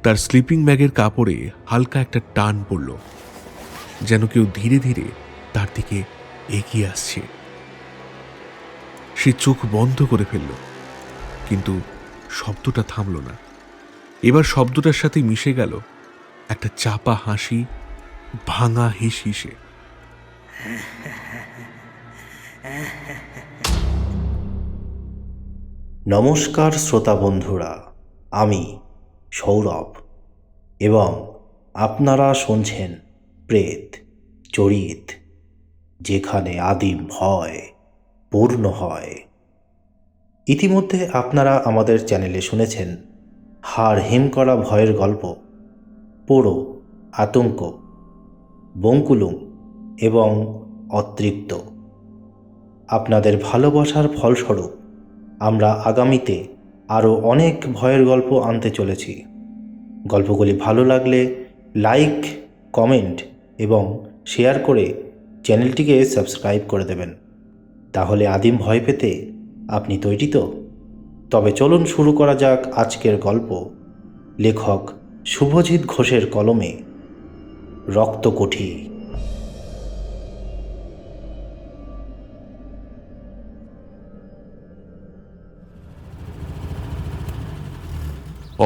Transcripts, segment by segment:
তার স্লিপিং ব্যাগের কাপড়ে হালকা একটা টান পড়ল, যেন কেউ ধীরে ধীরে তার দিকে এগিয়ে আসছে। সে চোখ বন্ধ করে ফেলল, কিন্তু শব্দটা থামল না। এবার শব্দটার সাথে মিশে গেল একটা চাপা হাসি, ভাঙা হিসে। নমস্কার শ্রোতা বন্ধুরা, আমি সৌরভ এবং আপনারা শুনছেন প্রেত চরিত, যেখানে আদিম ভয় পূর্ণ হয়। ইতিমধ্যে আপনারা আমাদের চ্যানেলে শুনেছেন হাড় হিম করা ভয়ের গল্প, পোড়ো, আতঙ্ক, বঙ্কুলুম এবং অতৃপ্ত। আপনাদের ভালোবাসার ফলস্বরূপ আমরা আগামীতে আরও অনেক ভয়ের গল্প আনতে চলেছি। গল্পগুলি ভালো লাগলে লাইক, কমেন্ট এবং শেয়ার করে চ্যানেলটিকে সাবস্ক্রাইব করে দেবেন। তাহলে আদিম ভয় পেতে আপনি তৈরি তো? তবে চলুন শুরু করা যাক আজকের গল্প। লেখক শুভজিৎ ঘোষের কলমে রক্তকুঠি।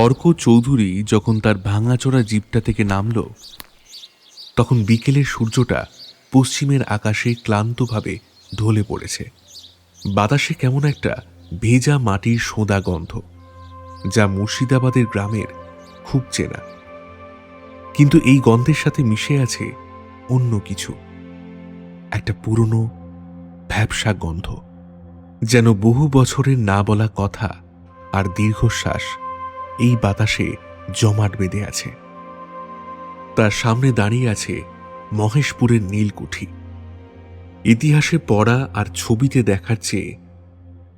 অর্ক চৌধুরী যখন তার ভাঙাচোরা জিপটা থেকে নামল, তখন বিকেলের সূর্যটা পশ্চিমের আকাশে ক্লান্তভাবে ঢলে পড়েছে। বাতাসে কেমন একটা ভেজা মাটির সোঁদা গন্ধ, যা মুর্শিদাবাদের গ্রামের খুব চেনা। কিন্তু এই গন্ধের সাথে মিশে আছে অন্য কিছু, একটা পুরনো ভ্যাপসা গন্ধ, যেন বহু বছরের না বলা কথা আর দীর্ঘশ্বাস এই বাতাসে জমাট বেঁধে আছে। তার সামনে দাঁড়িয়ে আছে মহেশপুরের নীলকুঠি। ইতিহাসে পড়া আর ছবিতে দেখার চেয়ে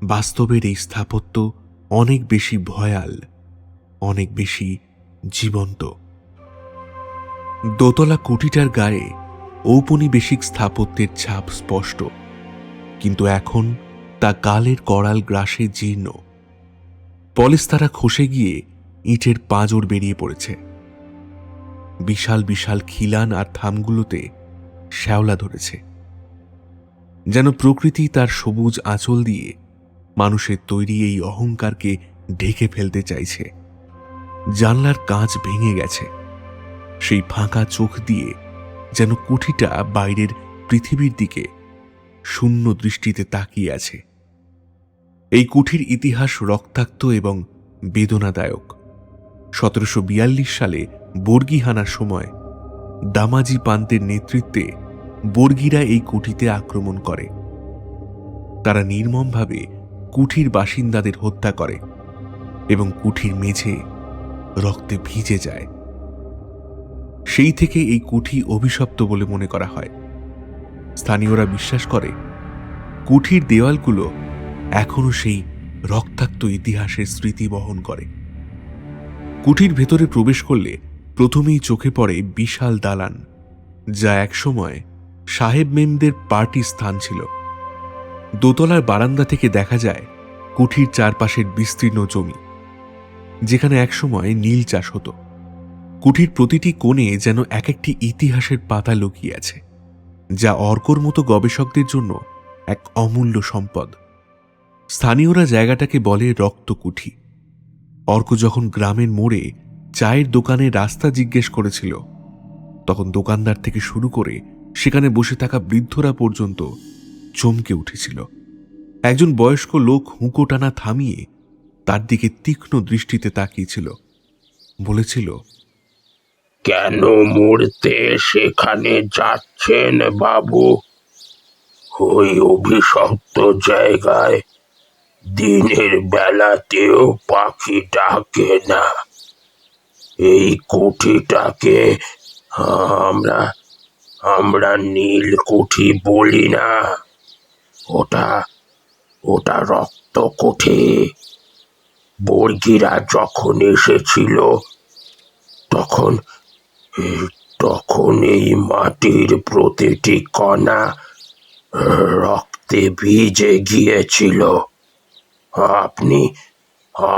বাস্তবের এই স্থাপত্য অনেক বেশি ভয়াল, অনেক বেশি জীবন্ত। দোতলা কুঠিটার গায়ে ঔপনিবেশিক স্থাপত্যের ছাপ স্পষ্ট, কিন্তু এখন তা কালের করাল গ্রাসে জীর্ণ। পলেস্তারা খসে গিয়ে ইটের পাঁজর বেরিয়ে পড়েছে। বিশাল বিশাল খিলান আর থামগুলোতে শ্যাওলা ধরেছে, যেন প্রকৃতি তার সবুজ আঁচল দিয়ে মানুষের তৈরি এই অহংকারকে ঢেকে ফেলতে চাইছে। জানলার কাঁচ ভেঙে গেছে, সেই ফাঁকা চোখ দিয়ে যেন কুঠিটা বাইরের পৃথিবীর দিকে শূন্য দৃষ্টিতে তাকিয়ে আছে। এই কুঠির ইতিহাস রক্তাক্ত এবং বেদনাদায়ক। 1742 সালে বর্গী হানার সময় দামাজি পান্তের নেতৃত্বে বর্গীরা এই কুঠিতে আক্রমণ করে। তারা নির্মমভাবে কুঠির বাসিন্দাদের হত্যা করে এবং কুঠির মেঝে রক্তে ভিজে যায়। সেই থেকে এই কুঠি অভিশপ্ত বলে মনে করা হয়। স্থানীয়রা বিশ্বাস করে কুঠির দেওয়ালগুলো এখনো সেই রক্তাক্ত ইতিহাসের স্মৃতি বহন করে। কুঠির ভেতরে প্রবেশ করলে প্রথমেই চোখে পড়ে বিশাল দালান, যা একসময় সাহেব মেমদের পার্টি স্থান ছিল। দোতলার বারান্দা থেকে দেখা যায় কুঠির চারপাশের বিস্তীর্ণ জমি, যেখানে একসময় নীল চাষ হতো। কুঠির প্রতিটি কোণে যেন এক একটি ইতিহাসের পাতা লুকিয়ে আছে, যা অর্কর মতো গবেষকদের জন্য এক অমূল্য সম্পদ। স্থানীয়রা জায়গাটাকে বলে রক্তকুঠি। অর্ক যখন গ্রামের মোড়ে চায়ের দোকানে রাস্তা জিজ্ঞেস করেছিল, তখন দোকানদার থেকে শুরু করে সেখানে বসে থাকা বৃদ্ধরা পর্যন্ত চমকে উঠেছিল। একজন বয়স্ক লোক হুঁকো টানা থামিয়ে তার দিকে তীক্ষ্ণ দৃষ্টিতে তাকিয়েছিল, বলেছিল, কেন মরতে সেখানে যাচ্ছেন বাবু? ওই অভিশপ্ত জায়গায় দিনের বেলাতেও পাখি ডাকে না। এই কুঠিটাকে আমরা আমরা নীলকুঠি বলি না, ওটা ওটা রক্তকুঠি। বর্গীরা যখন এসেছিল তখন তখন এই মাটির প্রতিটি কণা রক্তে ভিজে গিয়েছিল। আপনি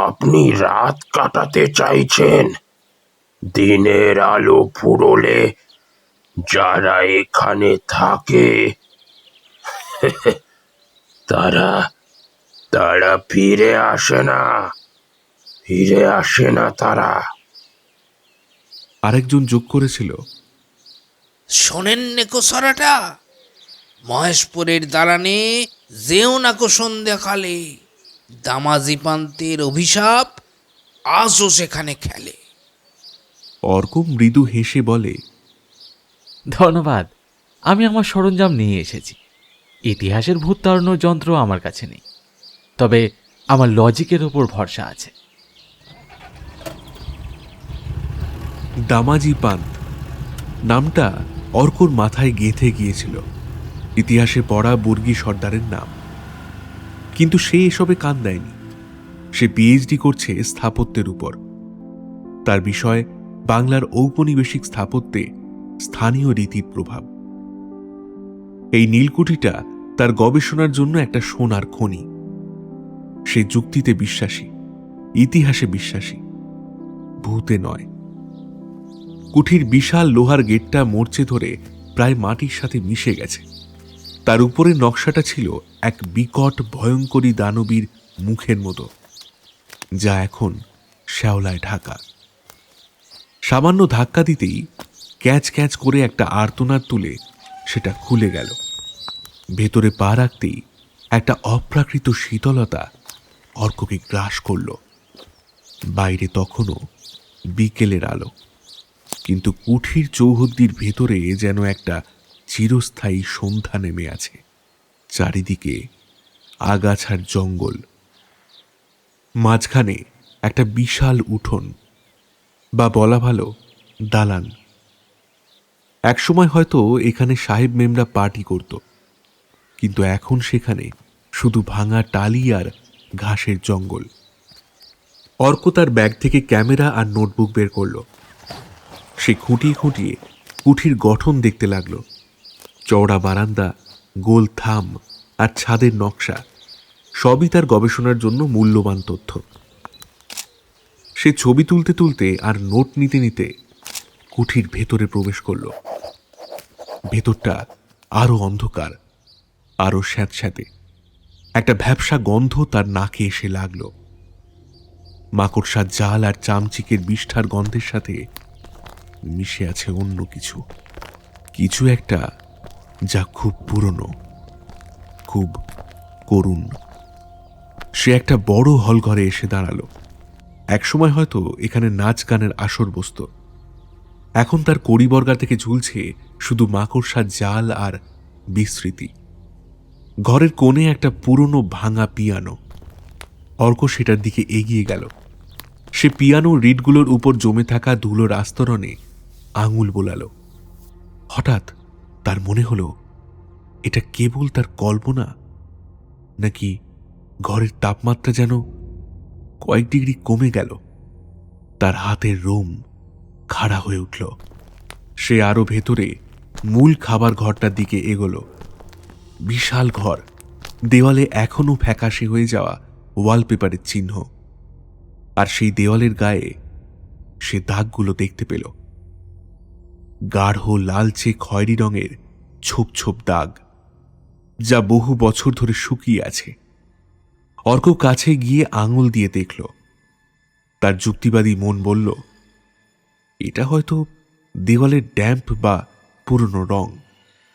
আপনি রাত কাটাতে চাইছেন? দিনের আলো ফুরোলে যারা এখানে থাকে তারা তারা ফিরে আসে না তারা। আরেকজন যোগ করেছিল, শোনেন নেকো সরাটা, মহেশপুরের দালানে যেও নাকো সন্ধ্যাকালে, দামাজি পান্তের অভিশাপ আজও সেখানে খেলে। অর্ক মৃদু হেসে বলে, ধন্যবাদ, আমি আমার সরঞ্জাম নিয়ে এসেছি। ইতিহাসের ভূত তাড়ানোর যন্ত্র আমার কাছে নেই, তবে আমার লজিকের ওপর ভরসা আছে। দামাজি পান্ত নামটা অর্কর মাথায় গেঁথে গিয়েছিল, ইতিহাসে পড়া বর্গী সর্দারের নাম। কিন্তু সে এসবে কান দেয়নি। সে পিএইচডি করছে স্থাপত্যের উপর। তার বিষয় বাংলার ঔপনিবেশিক স্থাপত্যে স্থানীয় রীতির প্রভাব। এই নীলকুঠিটা তার গবেষণার জন্য একটা সোনার খনি। সে যুক্তিতে বিশ্বাসী, ইতিহাসে বিশ্বাসী, ভূতে নয়। কুঠির বিশাল লোহার গেটটা মরচে ধরে প্রায় মাটির সাথে মিশে গেছে। তার উপরের নকশাটা ছিল এক বিকট ভয়ঙ্করী দানবীর মুখের মতো, যা এখন শ্যাওলায় ঢাকা। সামান্য ধাক্কা দিতেই ক্যাচ ক্যাচ করে একটা আর্তনাদ তুলে সেটা খুলে গেল। ভেতরে পা রাখতেই একটা অপ্রাকৃত শীতলতা অর্ককে গ্রাস করল। বাইরে তখনও বিকেলের আলো, কিন্তু কুঠির চৌহদ্দির ভেতরে যেন একটা চিরস্থায়ী সন্ধ্যা নেমে আছে। চারিদিকে আগাছার জঙ্গল, মাঝখানে একটা বিশাল উঠোন, বা বলা ভালো দালান। একসময় হয়তো এখানে সাহেব মেমরা পার্টি করত, কিন্তু এখন সেখানে শুধু ভাঙা টালি আর ঘাসের জঙ্গল। অর্ক তার ব্যাগ থেকে ক্যামেরা আর নোটবুক বের করল। সে খুঁটিয়ে খুঁটিয়ে কুঠির গঠন দেখতে লাগলো। চওড়া বারান্দা, গোল থাম আর ছাদের নকশা সবই তার গবেষণার জন্য মূল্যবান তথ্য। সে ছবি তুলতে তুলতে আর নোট নিতে নিতে কুঠির ভেতরে প্রবেশ করল। ভেতরটা আরো অন্ধকার, আরো স্যাঁতস্যাঁতে। একটা ভ্যাপসা গন্ধ তার নাকে এসে লাগলো। মাকড়সার জাল আর চামচিকের বিষ্ঠার গন্ধের সাথে মিশে আছে অন্য কিছু, কিছু একটা যা খুব পুরনো, খুব করুণ। সে একটা বড় হল ঘরে এসে দাঁড়ালো। একসময় হয়তো এখানে নাচ গানের আসর বসত। এখন তার কড়িবর্গা থেকে ঝুলছে শুধু মাকড়সার জাল আর বিস্মৃতি। ঘরের কোণে একটা পুরনো ভাঙা পিয়ানো। অর্ক সেটার দিকে এগিয়ে গেল। সে পিয়ানোর রিডগুলোর উপর জমে থাকা ধুলোর আস্তরণে আঙুল বোলালো। হঠাৎ তার মনে হলো এটা কেবল তার কল্পনা, নাকি ঘরের তাপমাত্রা যেন কয়েক ডিগ্রি কমে গেল। তার হাতের রোম খাড়া হয়ে উঠল। সে আরো ভেতরে মূল খাবার ঘরটার দিকে এগোলো। বিশাল ঘর, দেওয়ালে এখনো ফ্যাকাশে হয়ে যাওয়া ওয়ালপেপারের চিহ্ন। আর সেই দেওয়ালের গায়ে সে দাগগুলো দেখতে পেল, গাঢ় লালচে খয়েরি রঙের ছোপ ছোপ দাগ, যা বহু বছর ধরে শুকিয়ে আছে। অর্ক কাছে গিয়ে আঙুল দিয়ে দেখল। তার যুক্তিবাদী মন বলল, এটা হয়তো দেওয়ালের ড্যাম্প বা পুরনো রং।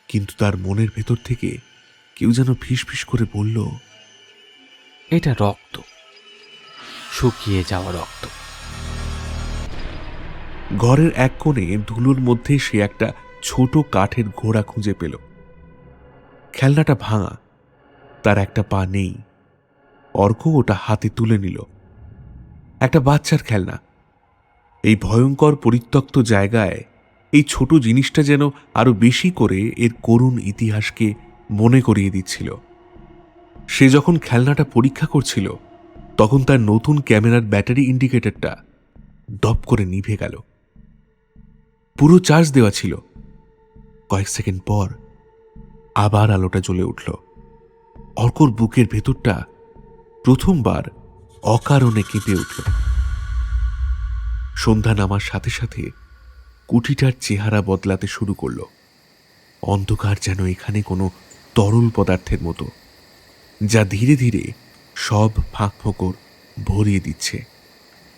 কিন্তু তার মনের ভেতর থেকে কেউ যেন ফিসফিস করে বলল, এটা রক্ত, শুকিয়ে যাওয়া রক্ত। ঘরের এক কোণে ধুলোর মধ্যে সে একটা ছোট কাঠের ঘোড়া খুঁজে পেল। খেলনাটা ভাঙা, তার একটা পা নেই। অর্ক ওটা হাতে তুলে নিল। একটা বাচ্চার খেলনা। এই ভয়ঙ্কর পরিত্যক্ত জায়গায় এই ছোট জিনিসটা যেন আরো বেশি করে এর করুণ ইতিহাসকে মনে করিয়ে দিচ্ছিল। সে যখন খেলনাটা পরীক্ষা করছিল, তখন তার নতুন ক্যামেরার ব্যাটারি ইন্ডিকেটরটা দপ করে নিভে গেল। পুরো চার্জ দেওয়া ছিল। কয়েক সেকেন্ড পর আবার আলোটা জ্বলে উঠল। অর্কর বুকের ভেতরটা প্রথমবার অকারণে কেঁপে উঠল। সন্ধ্যা নামার সাথে সাথে কুঠিটার চেহারা বদলাতে শুরু করল। অন্ধকার যেন এখানে কোনো তরল পদার্থের মতো, যা ধীরে ধীরে সব ফাঁক ফোকর ভরিয়ে দিচ্ছে।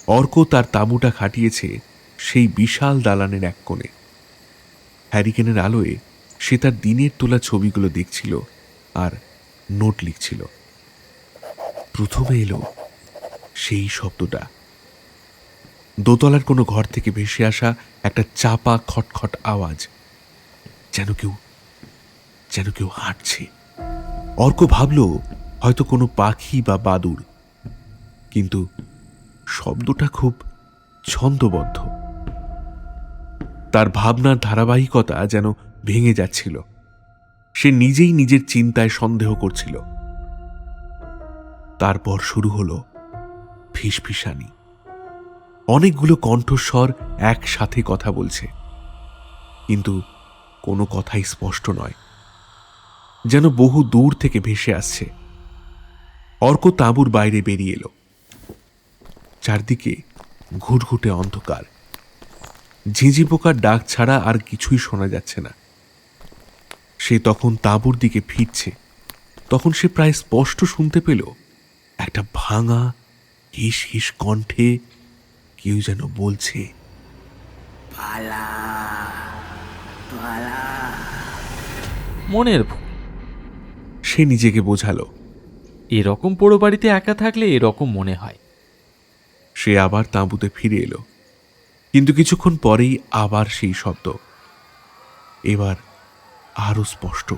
অর্ক তার তাঁবুটা খাটিয়েছে সেই বিশাল দালানের এক কোণে। হ্যারিকেনের আলোয় সে তার দিনের তোলা ছবিগুলো দেখছিল আর নোট লিখছিল। প্রথমে এলো সেই শব্দটা, দোতলার কোনো ঘর থেকে ভেসে আসা একটা চাপা খটখট আওয়াজ, যেন কেউ হাঁটছে। অর্ক ভাবল হয়তো কোনো পাখি বা বাদুড়, কিন্তু শব্দটা খুব ছন্দবদ্ধ। তার ভাবনার ধারাবাহিকতা যেন ভেঙে যাচ্ছিল। সে নিজেই নিজের চিন্তায় সন্দেহ করছিল। তারপর শুরু হলো ফিসফিসানি। অনেকগুলো কণ্ঠস্বর একসাথে কথা বলছে, কিন্তু কোনো কথাই স্পষ্ট নয়, যেন বহু দূর থেকে ভেসে আসছে। অর্ক তাঁবুর বাইরে বেরিয়ে এলো। চারদিকে ঘুটঘুটে অন্ধকার, ঝিঁঝি পোকার ডাক ছাড়া আর কিছুই শোনা যাচ্ছে না। সে তখন তাঁবুর দিকে ফিরছে, তখন সে প্রায় স্পষ্ট শুনতে পেল একটা ভাঙা হিস হিস কণ্ঠে কেউ যেন বলছে, মনের ভুল। সে নিজেকে বোঝালো। এরকম পোড়ো বাড়িতে একা থাকলে এরকম মনে হয়। সে আবার তাঁবুতে ফিরে এলো, কিন্তু কিছুক্ষণ পরেই আবার সেই শব্দ। এবার আরো স্পষ্ট।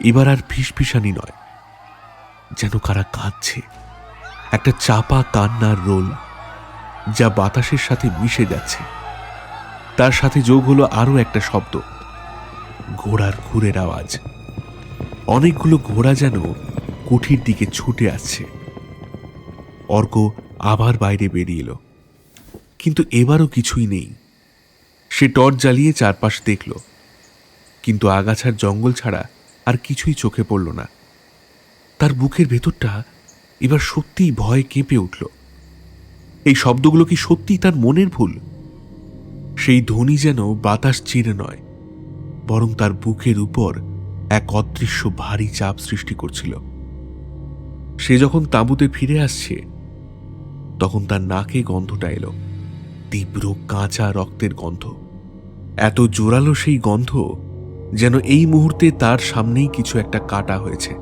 এবার আর ফিসফিসানি নয়, যেন কারা কাঁদছে, একটা চাপা কান্নার রোল, যা বাতাসের সাথে মিশে যাচ্ছে। তার সাথে যোগ হলো আরো একটা শব্দ, ঘোড়ার খুরের আওয়াজ। অনেকগুলো ঘোড়া যেন কুঠির দিকে ছুটে আসছে। অর্ক আবার বাইরে বেরিয়ে এলো, কিন্তু এবারও কিছুই নেই। সে টর্চ জ্বালিয়ে চারপাশ দেখল, কিন্তু আগাছার জঙ্গল ছাড়া আর কিছুই চোখে পড়ল না। তার বুকের ভেতরটা এবার সত্যিই ভয়ে কেঁপে উঠল। এই শব্দগুলো কি সত্যিই তার মনের ভুল? সেই ধ্বনি যেন বাতাস চিরে নয়, বরং তার বুকের উপর এক অদৃশ্য ভারী চাপ সৃষ্টি করছিল। সে যখন তাঁবুতে ফিরে আসছে, তখন তার নাকে গন্ধটা এলো, তীব্র কাঁচা রক্তের গন্ধ। এত জোরালো সেই গন্ধ যেন এই মুহূর্তে তার সামনেই কিছু একটা কাটা হয়েছে।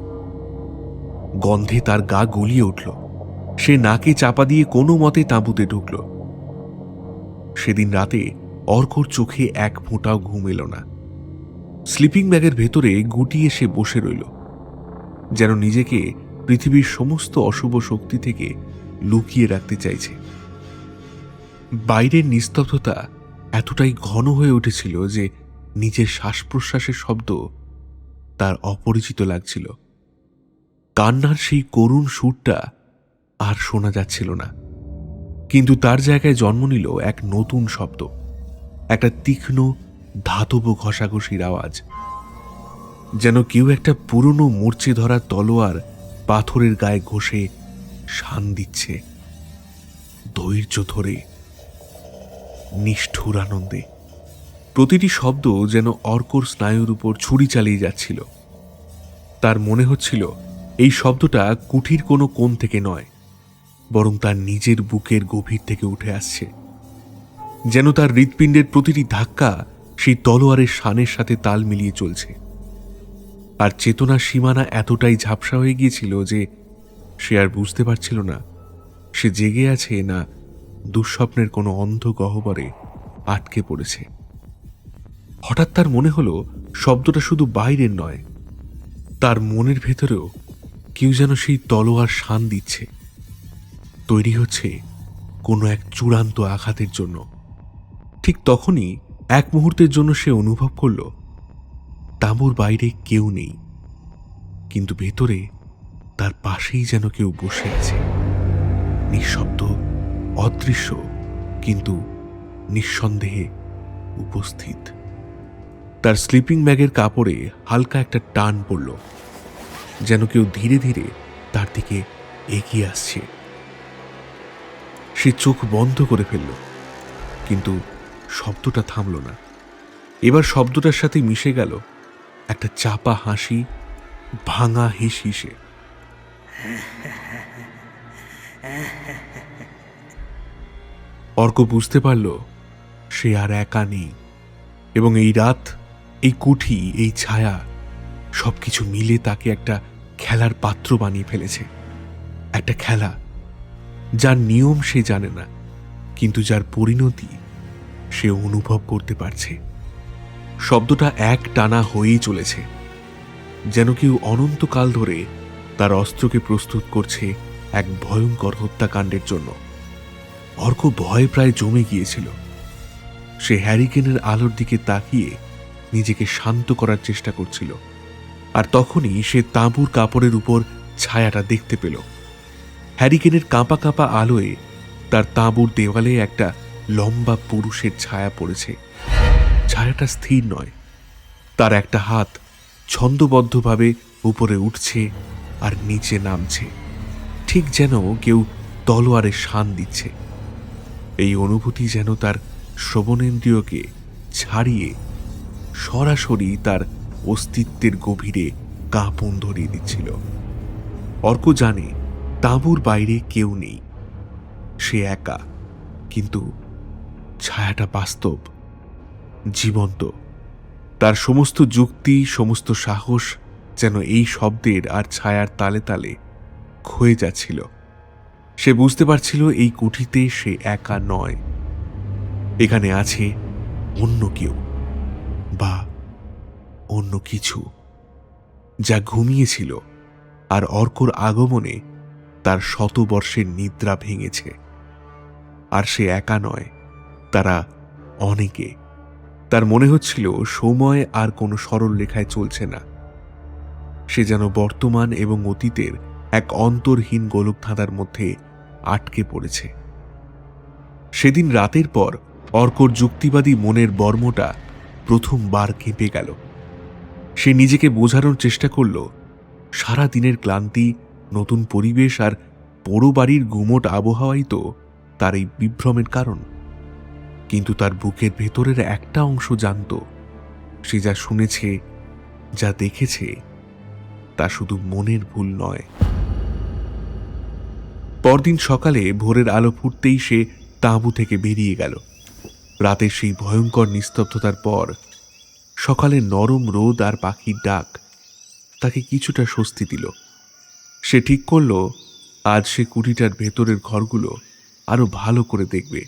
গন্ধে তার গা গলিয়ে উঠল। সে নাকে চাপা দিয়ে কোনো মতে তাঁবুতে ঢুকল। সেদিন রাতে অর্কর চোখে এক ফোঁটাও ঘুম এলো না। স্লিপিং ব্যাগের ভেতরে গুটিয়ে সে বসে রইল, যেন নিজেকে পৃথিবীর সমস্ত অশুভ শক্তি থেকে লুকিয়ে রাখতে চাইছে। বাইরের নিস্তব্ধতা এতটাই ঘন হয়ে উঠেছিল যে নিজের শ্বাস প্রশ্বাসের শব্দ তার অপরিচিত লাগছিল। কান্নার সেই করুণ সুরটা আর শোনা যাচ্ছিল না, কিন্তু তার জায়গায় জন্ম নিল এক নতুন শব্দ, একটা তীক্ষ্ণ ধাতব ঘষাঘষির আওয়াজ, যেন কেউ একটা পুরনো মূর্ছে ধরা তলোয়ার পাথরের গায়ে ঘষে শান দিচ্ছে, ধৈর্য ধরে, নিষ্ঠুর আনন্দে। প্রতিটি শব্দ যেন অর্কর স্নায়ুর উপর ছুরি চালিয়ে যাচ্ছিল। তার মনে হচ্ছিল এই শব্দটা কুঠির কোনো কোণ থেকে নয়, বরং তার নিজের বুকের গভীর থেকে উঠে আসছে, যেন তার হৃৎপিণ্ডের প্রতিটি ধাক্কা সেই তলোয়ারের শানের সাথে তাল মিলিয়ে চলছে। আর চেতনার সীমানা এতটাই ঝাপসা হয়ে গিয়েছিল যে সে আর বুঝতে পারছিল না সে জেগে আছে না দুঃস্বপ্নের কোনো অন্ধ গহ্বরে আটকে পড়েছে। হঠাৎ তার মনে হলো শব্দটা শুধু বাইরের নয়, তার মনের ভেতরেও কেউ যেন সেই তলোয়ার শান দিচ্ছে, তৈরি হচ্ছে কোনো এক চূড়ান্ত আঘাতের জন্য। ঠিক তখনই এক মুহূর্তের জন্য সে অনুভব করল তাঁবুর বাইরে কেউ নেই, কিন্তু ভেতরে তার পাশেই যেন কেউ বসে আছে, নিঃশব্দ, অদৃশ্য, কিন্তু নিঃসন্দেহে উপস্থিত। তার স্লিপিং ব্যাগের কাপড়ে হালকা একটা টান পড়ল, যেন কেউ ধীরে ধীরে তার দিকে এগিয়ে আসছে। সে সে চোখ বন্ধ করে ফেলল, কিন্তু শব্দটা থামল না। এবার শব্দটার সাথে মিশে গেল একটা চাপা হাসি, ভাঙা হিস হিসে। অর্ক বুঝতে পারল সে আর একা নেই, এবং এই রাত, এই কুঠি, এই ছায়া সবকিছু মিলে তাকে একটা খেলার পাত্র বানিয়ে ফেলেছে। একটা খেলা যার নিয়ম সে জানে না, কিন্তু যার পরিণতি সে অনুভব করতে পারছে। শব্দটা এক টানা হয়েই চলেছে, যেন কেউ অনন্তকাল ধরে তার অস্ত্রকে প্রস্তুত করছে এক ভয়ঙ্কর হত্যাকাণ্ডের জন্য। অর্ক ভয়ে প্রায় জমে গিয়েছিল। সে হ্যারিকেনের আলোর দিকে তাকিয়ে নিজেকে শান্ত করার চেষ্টা করছিল, আর তখনই সে তাঁবুর কাপড়ের উপর ছায়াটা দেখতে পেল। হ্যারিকেনের কাঁপা কাঁপা আলোয় তার তাঁবুর দেওয়ালে একটা লম্বা পুরুষের ছায়া পড়েছে। ছায়াটা স্থির নয়, তার একটা হাত ছন্দবদ্ধভাবে উপরে উঠছে আর নিচে নামছে, ঠিক যেন কেউ তলোয়ারে শান দিচ্ছে। এই অনুভূতি যেন তার শ্রবণেন্দ্রিয়কে ছাড়িয়ে সরাসরি তার অস্তিত্বের গভীরে কাঁপন ধরিয়ে দিচ্ছিল। অর্ক জানে তাঁবুর বাইরে কেউ নেই, সে একা, কিন্তু ছায়াটা বাস্তব, জীবন্ত। তার সমস্ত যুক্তি, সমস্ত সাহস যেন এই শব্দের আর ছায়ার তালে তালে ক্ষয়ে যাচ্ছিল। সে বুঝতে পারছিল এই কুঠিতে সে একা নয়, এখানে আছে অন্য কেউ বা অন্য কিছু, যা ঘুমিয়েছিল আর অর্কর আগমনে তার শতবর্ষের নিদ্রা ভেঙেছে। আর সে একা নয়, তারা অনেকে। তার মনে হচ্ছিল সময় আর কোনো সরল রেখায় চলছে না, সে যেন বর্তমান এবং অতীতের এক অন্তরহীন গোলকধাঁধার মধ্যে আটকে পড়েছে। সেদিন রাতের পর অর্কর যুক্তিবাদী মনের বর্মটা প্রথমবার কেঁপে গেল। সে নিজেকে বোঝানোর চেষ্টা করল সারা দিনের ক্লান্তি, নতুন পরিবেশ আর পোড়ো বাড়ির গুমোট আবহাওয়াই তো তার এই বিভ্রমের কারণ। কিন্তু তার বুকের ভেতরের একটা অংশ জানত সে যা শুনেছে, যা দেখেছে, তা শুধু মনের ভুল নয়। পরদিন সকালে ভোরের আলো ফুটতেই সে তাঁবু থেকে বেরিয়ে গেল। রাতের সেই ভয়ঙ্কর নিস্তব্ধতার পর সকালে নরম রোদ আর পাখির ডাক তাকে কিছুটা স্বস্তি দিল। সে ঠিক করল আজ সে কুঠিটার ভেতরের ঘরগুলো আরো ভালো করে দেখবে।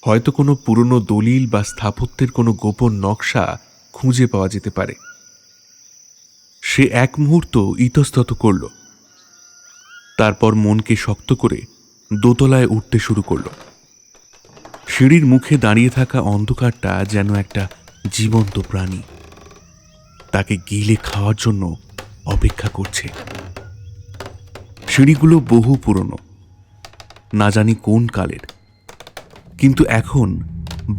হয়তো কোনো পুরনো দলিল বা স্থাপত্যের কোনো গোপন নকশা খুঁজে পাওয়া যেতে পারে। সে এক মুহূর্ত ইতস্তত করল, তারপর মনকে শক্ত করে দোতলায় উঠতে শুরু করল। সিঁড়ির মুখে দাঁড়িয়ে থাকা অন্ধকারটা যেন একটা জীবন্ত প্রাণী, তাকে গিলে খাওয়ার জন্য অপেক্ষা করছে। সিঁড়িগুলো বহু পুরনো, না জানি কোন কালের, কিন্তু এখন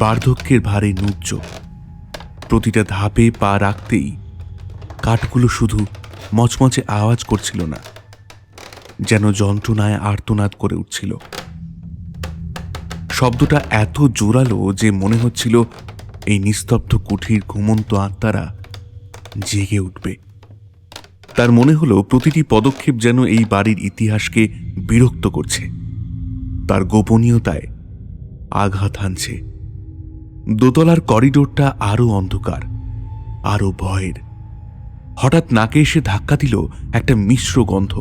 বার্ধক্যের ভারে নুচ্চ। প্রতিটা ধাপে পা রাখতেই কাঠগুলো শুধু মচমচে আওয়াজ করছিল না, যেন যন্ত্রণায় আর্তনাদ করে উঠছিল। শব্দটা এত জোরালো যে মনে হচ্ছিল এই নিস্তব্ধ কুঠির ঘুমন্ত আত্মারা জেগে উঠবে। তার মনে হলো প্রতিটি পদক্ষেপ যেন এই বাড়ির ইতিহাসকে বিরক্ত করছে, তার গোপনীয়তায় আঘাত হানছে। দোতলার করিডোরটা আরো অন্ধকার, আরো ভয়ের। হঠাৎ নাকে এসে ধাক্কা দিল একটা মিশ্র গন্ধ,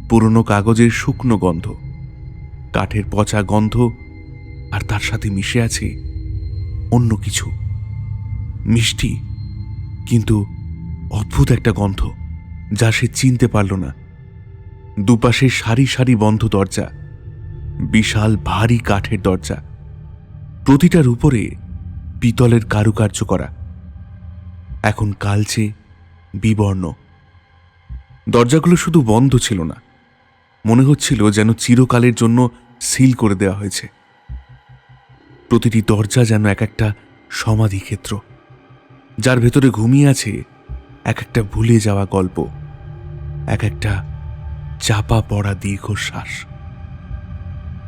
পুরনো কাগজের শুকনো গন্ধ, কাঠের পচা গন্ধ, আর তার সাথে মিশে আছে অন্য কিছু, মিষ্টি কিন্তু অদ্ভুত একটা গন্ধ যা সে চিনতে পারল না। দুপাশে সারি সারি বন্ধ দরজা, বিশাল ভারী কাঠের দরজা, প্রতিটার উপরে পিতলের কারুকার্য করা, এখন কালচে, বিবর্ণ। দরজাগুলো শুধু বন্ধ ছিল না, মনে হচ্ছিল যেন চিরকালের জন্য সিল করে দেওয়া হয়েছে। প্রতিটি দরজা যেন এক একটা সমাধিক্ষেত্র, যার ভেতরে ঘুমিয়ে আছে এক একটা ভুলে যাওয়া গল্প, এক একটা চাপা পড়া দীর্ঘশ্বাস।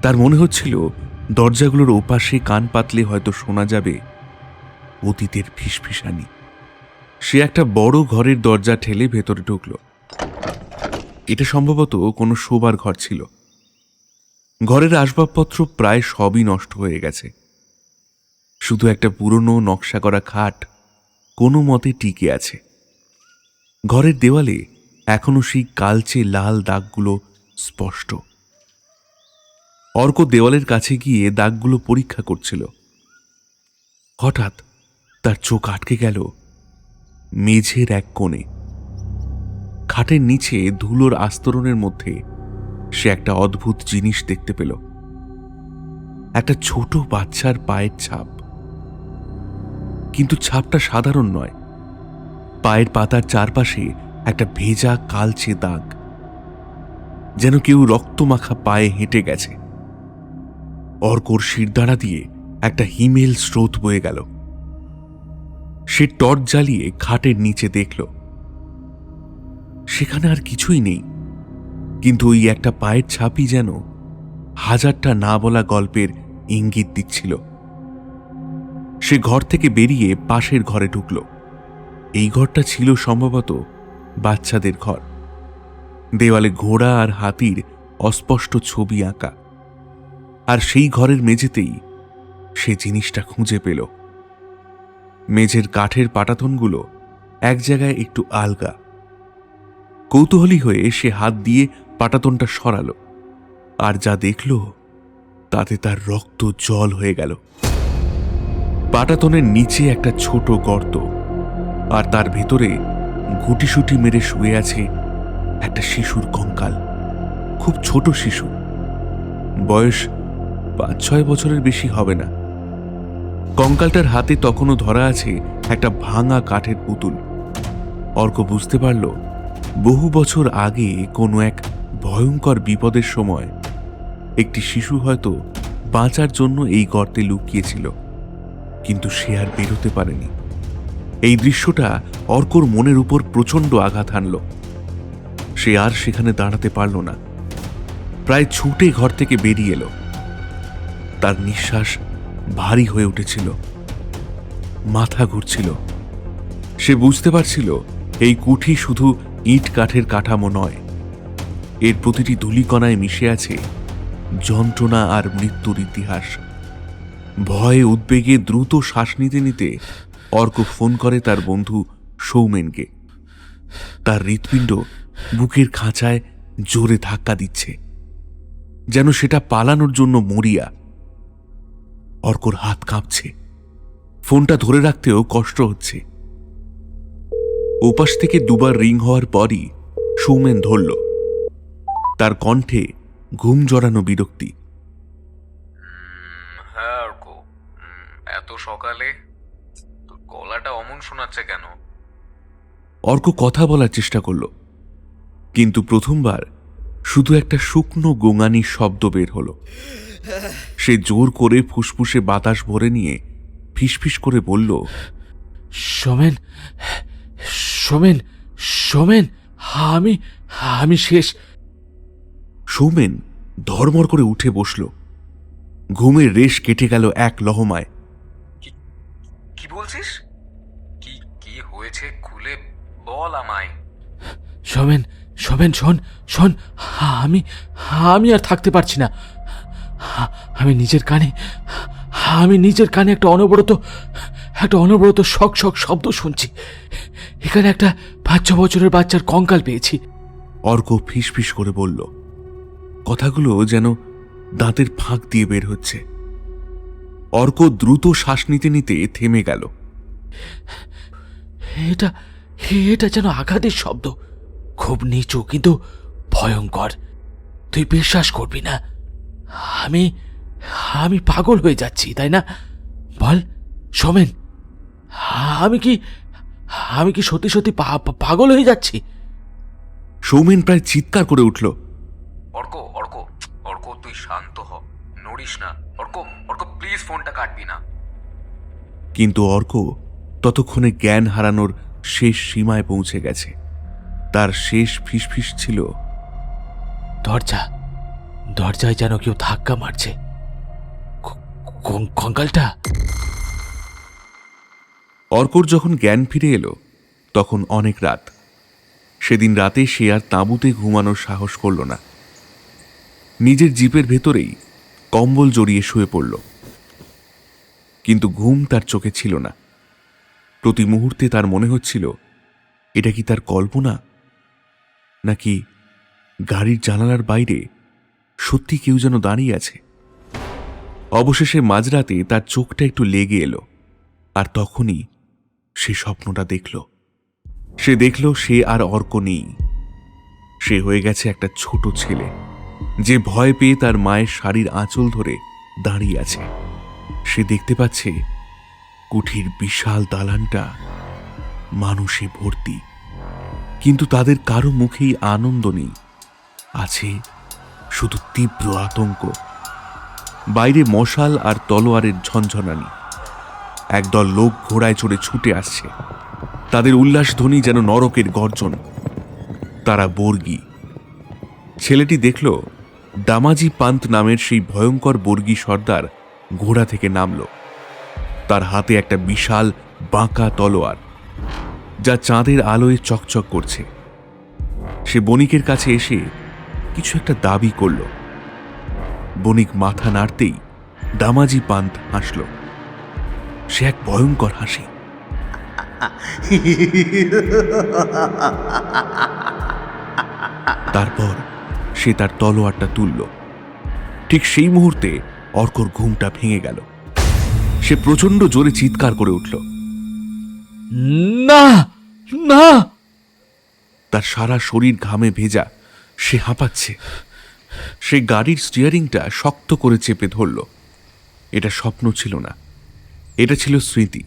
তার মনে হচ্ছিল দরজাগুলোর ওপাশে কান পাতলে হয়তো শোনা যাবে অতীতের ফিসফিসানি। সে একটা বড় ঘরের দরজা ঠেলে ভেতরে ঢুকল। এটা সম্ভবত কোনো শোবার ঘর ছিল। ঘরের আসবাবপত্র প্রায় সবই নষ্ট হয়ে গেছে, শুধু একটা পুরনো নকশা করা খাট কোনো মতে টিকে আছে। ঘরের দেওয়ালে এখনো সেই কালচে লাল দাগগুলো স্পষ্ট। অর্ক দেওয়ালের কাছে গিয়ে দাগগুলো পরীক্ষা করছিল। হঠাৎ তার চোখ আটকে গেল মেঝের এক কোণে। খাটের নিচে ধুলোর আস্তরণের মধ্যে সে একটা অদ্ভুত জিনিস দেখতে পেল, একটা ছোট বাচ্চার পায়ের ছাপ। কিন্তু ছাপটা সাধারণ নয়, পায়ের পাতার চারপাশে একটা ভেজা কালচে দাগ, যেন কেউ রক্তমাখা পায়ে হেঁটে গেছে। অর্কর শিরদাঁড়া দিয়ে একটা হিমেল স্রোত বয়ে গেল। সে টর্চ জ্বালিয়ে খাটের নিচে দেখল সেখানে আর কিছুই নেই, কিন্তু ওই একটা পায়ের ছাপই যেন হাজারটা না বলা গল্পের ইঙ্গিত দিচ্ছিল। সে ঘর থেকে বেরিয়ে পাশের ঘরে ঢুকল। এই ঘরটা ছিল সম্ভবত বাচ্চাদের ঘর। দেওয়ালে ঘোড়া আর হাতির অস্পষ্ট ছবি আঁকা, আর সেই ঘরের মেঝেতেই সে জিনিসটা খুঁজে পেল। মেঝের কাঠের পাটাতনগুলো এক জায়গায় একটু আলগা। কৌতূহলী হয়ে সে হাত দিয়ে পাটাতনটা সরালো, আর যা দেখল তাতে তার রক্ত জল হয়ে গেল। পাটাতনের নিচে একটা ছোট গর্ত, আর তার ভেতরে গুটিসুটি মেরে শুয়ে আছে একটা শিশুর কঙ্কাল। খুব ছোট শিশু, বয়স 5-6 বছরের বেশি হবে না। কঙ্কালটার হাতে তখনও ধরা আছে একটা ভাঙা কাঠের পুতুল। অর্ক বুঝতে পারল বহু বছর আগে কোনো এক ভয়ঙ্কর বিপদের সময় একটি শিশু হয়তো বাঁচার জন্য এই গর্তে লুকিয়েছিল, কিন্তু সে আর বেরোতে পারেনি। এই দৃশ্যটা অর্কর মনের উপর প্রচণ্ড আঘাত হানল। সে আর সেখানে দাঁড়াতে পারল না, প্রায় ছুটে ঘর থেকে বেরিয়ে এলো। তার নিঃশ্বাস ভারী হয়ে উঠেছিল, মাথা ঘুরছিল। সে বুঝতে পারছিল এই কুঠি শুধু ইট কাঠের কাঠামো নয়, এর প্রতিটি ধূলিকণায় মিশে আছে যন্ত্রণা আর মৃত্যুর ইতিহাস। ভয়ে উদ্বেগে দ্রুত শ্বাস নিতে নিতে অর্ক ফোন করে তার বন্ধু সৌমেনকে। তার হৃৎপিণ্ড বুকের খাঁচায় জোরে ধাক্কা দিচ্ছে, যেন সেটা পালানোর জন্য মরিয়া। অর্কর হাত কাঁপছে, ফোনটা ধরে রাখতেও কষ্ট হচ্ছে। ওপাশ থেকে দুবার রিং হওয়ার পরই সৌমেন ধরল। তার কণ্ঠে ঘুম জড়ানো বিরক্তি। হ্যাঁ অর্ক, এত সকালে তোর গলাটা অমন শোনাচ্ছে কেন? অর্ক কথা বলার চেষ্টা করল, কিন্তু প্রথমবার শুধু একটা শুকনো গোঙানির শব্দ বের হলো। সে জোর করে ফুসফুসে বাতাস ভরে নিয়ে ফিসফিস করে বলল, সোমেন, সোমেন, সোমেন, আমি আমি শেষ। সৌমেন ধর্মর করে উঠে বসল। ঘুমের রেশ কেটে গেল এক লহমায়। কি বলছিস? কি কি হয়েছে খুলে বল আমায়। সোমেন, সোমেন, শোন শোন, আমি আমি আর থাকতে পারছি না। আমি নিজের কানে একটা অনবরত শক শক শব্দ শুনছি। এখানে একটা 5-6 বছরের বাচ্চার কঙ্কাল পেয়েছি। অর্ক ফিসফিস করে বলল, কথাগুলো যেন দাঁতের ফাঁক দিয়ে বের হচ্ছে। অর্ক দ্রুত শ্বাস নিতে নিতে থেমে গেল। এটা যেন আঘাতের শব্দ, খুব নিচু কিন্তু ভয়ঙ্কর। তুই বিশ্বাস করবি না, আমি পাগল হয়ে যাচ্ছি, তাই না? বল সোমেন, আমি কি সত্যি সত্যি পাগল হয়ে যাচ্ছি? সৌমেন প্রায় চিৎকার করে উঠল। অর্ক অর্ক অর্ক, তুই শান্ত হ, নড়িস না। অর্ক অর্ক, প্লিজ ফোনটা কাটবি না। কিন্তু অর্ক ততক্ষণে জ্ঞান হারানোর শেষ সীমায় পৌঁছে গেছে। তার শেষ ফিসফিস ছিল, দরজায় যেন কেউ ধাক্কা মারছে। কঙ্কালটা। অর্কর যখন জ্ঞান ফিরে এলো তখন অনেক রাত। সেদিন রাতে সে আর তাঁবুতে ঘুমানোর সাহস করল না। নিজের জিপের ভেতরেই কম্বল জড়িয়ে শুয়ে পড়ল। কিন্তু ঘুম তার চোখে ছিল না। প্রতি মুহূর্তে তার মনে হচ্ছিল এটা কি তার কল্পনা, নাকি গাড়ির জানালার বাইরে সত্যি কেউ যেন দাঁড়িয়ে আছে। অবশেষে মাঝরাতে তার চোখটা একটু লেগে এলো, আর তখনই সে স্বপ্নটা দেখল। সে দেখল সে আর অর্ক নেই। সে হয়ে গেছে একটা ছোট ছেলে, যে ভয় পেয়ে তার মায়ের শাড়ির আঁচল ধরে দাঁড়িয়ে আছে। সে দেখতে পাচ্ছে কুঠির বিশাল দালানটা মানুষে ভর্তি, কিন্তু তাদের কারো মুখেই আনন্দ নেই, আছে শুধু তীব্র আতঙ্ক। বাইরে মশাল আর তলোয়ারের ঝনঝনানি। একদল লোক ঘোড়ায় চড়ে ছুটে আসছে। তাদের উল্লাসধ্বনি যেন নরকের গর্জন। তারা বর্গী। ছেলেটি দেখল দামাজি পান্ত নামের সেই ভয়ঙ্কর বর্গী সর্দার ঘোড়া থেকে নামল। তার হাতে একটা বিশাল বাঁকা তলোয়ার, যা চাঁদের আলোয় চকচক করছে। সে বণিকের কাছে এসে কিছু একটা দাবি করল। বণিক মাথা নাড়তেই দামাজি পান্ত হাসল। সে এক ভয়ঙ্কর হাসি। তারপর সে তার তলোয়ারটা তুলল। ঠিক সেই মুহূর্তে অর্কর ঘুমটা ভেঙে গেল। সে প্রচন্ড জোরে চিৎকার করে উঠল। না না! তার সারা শরীর ঘামে ভেজা, সে হাঁপাচ্ছে। সে গাড়ির স্টিয়ারিংটা শক্ত করে চেপে ধরল। এটা স্বপ্ন ছিল না, এটা ছিল স্মৃতি।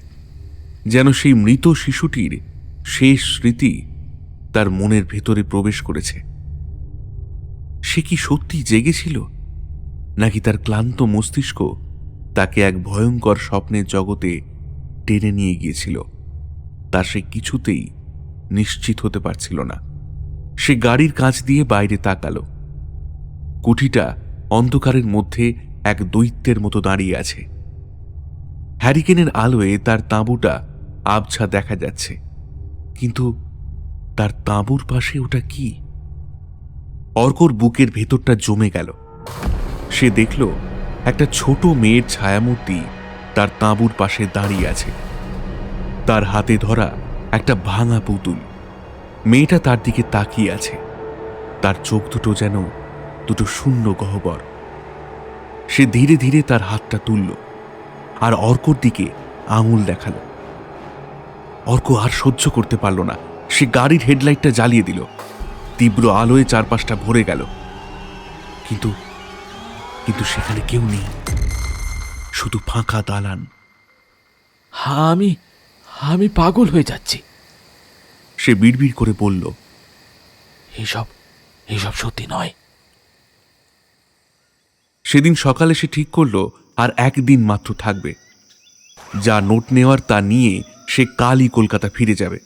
যেন সেই মৃত শিশুটির শেষ স্মৃতি তার মনের ভেতরে প্রবেশ করেছে। সে কি সত্যি জেগেছিল, নাকি তার ক্লান্ত মস্তিষ্ক তাকে এক ভয়ঙ্কর স্বপ্নের জগতে টেনে নিয়ে গিয়েছিল? তা সে কিছুতেই নিশ্চিত হতে পারছিল না। সে গাড়ির কাঁচ দিয়ে বাইরে তাকালো। কুঠিটা অন্ধকারের মধ্যে এক দৈত্যের মতো দাঁড়িয়ে আছে। হ্যারিকেনের আলোয় তার তাঁবুটা আবছা দেখা যাচ্ছে, কিন্তু তার তাঁবুর পাশে ওটা কি? অর্কর বুকের ভেতরটা জমে গেল। সে দেখল একটা ছোট মেয়ের ছায়ামূর্তি তার তাঁবুর পাশে দাঁড়িয়ে আছে। তার হাতে ধরা একটা ভাঙা পুতুল। মেয়েটা তার দিকে তাকিয়ে আছে। তার চোখ দুটো যেন দুটো শূন্য গহ্বর। সে ধীরে ধীরে তার হাতটা তুলল আর অর্কর দিকে আঙুল দেখালো। অর্ক আর সহ্য করতে পারল না। সে গাড়ির হেডলাইটটা জ্বালিয়ে দিল। তীব্র আলোয় চারপাশটা ভরে গেল, কিন্তু কিন্তু সেখানে কেউ নেই, শুধু ফাঁকা দালান। আমি আমি পাগল হয়ে যাচ্ছি। সে বিড়বিড় করে বলল, এসব এসব সত্যি নয়। সেদিন সকালে সে ঠিক করল আর একদিন মাত্র থাকবে। যা নোট নেওয়ার তা নিয়ে সে কালই কলকাতা ফিরে যাবে।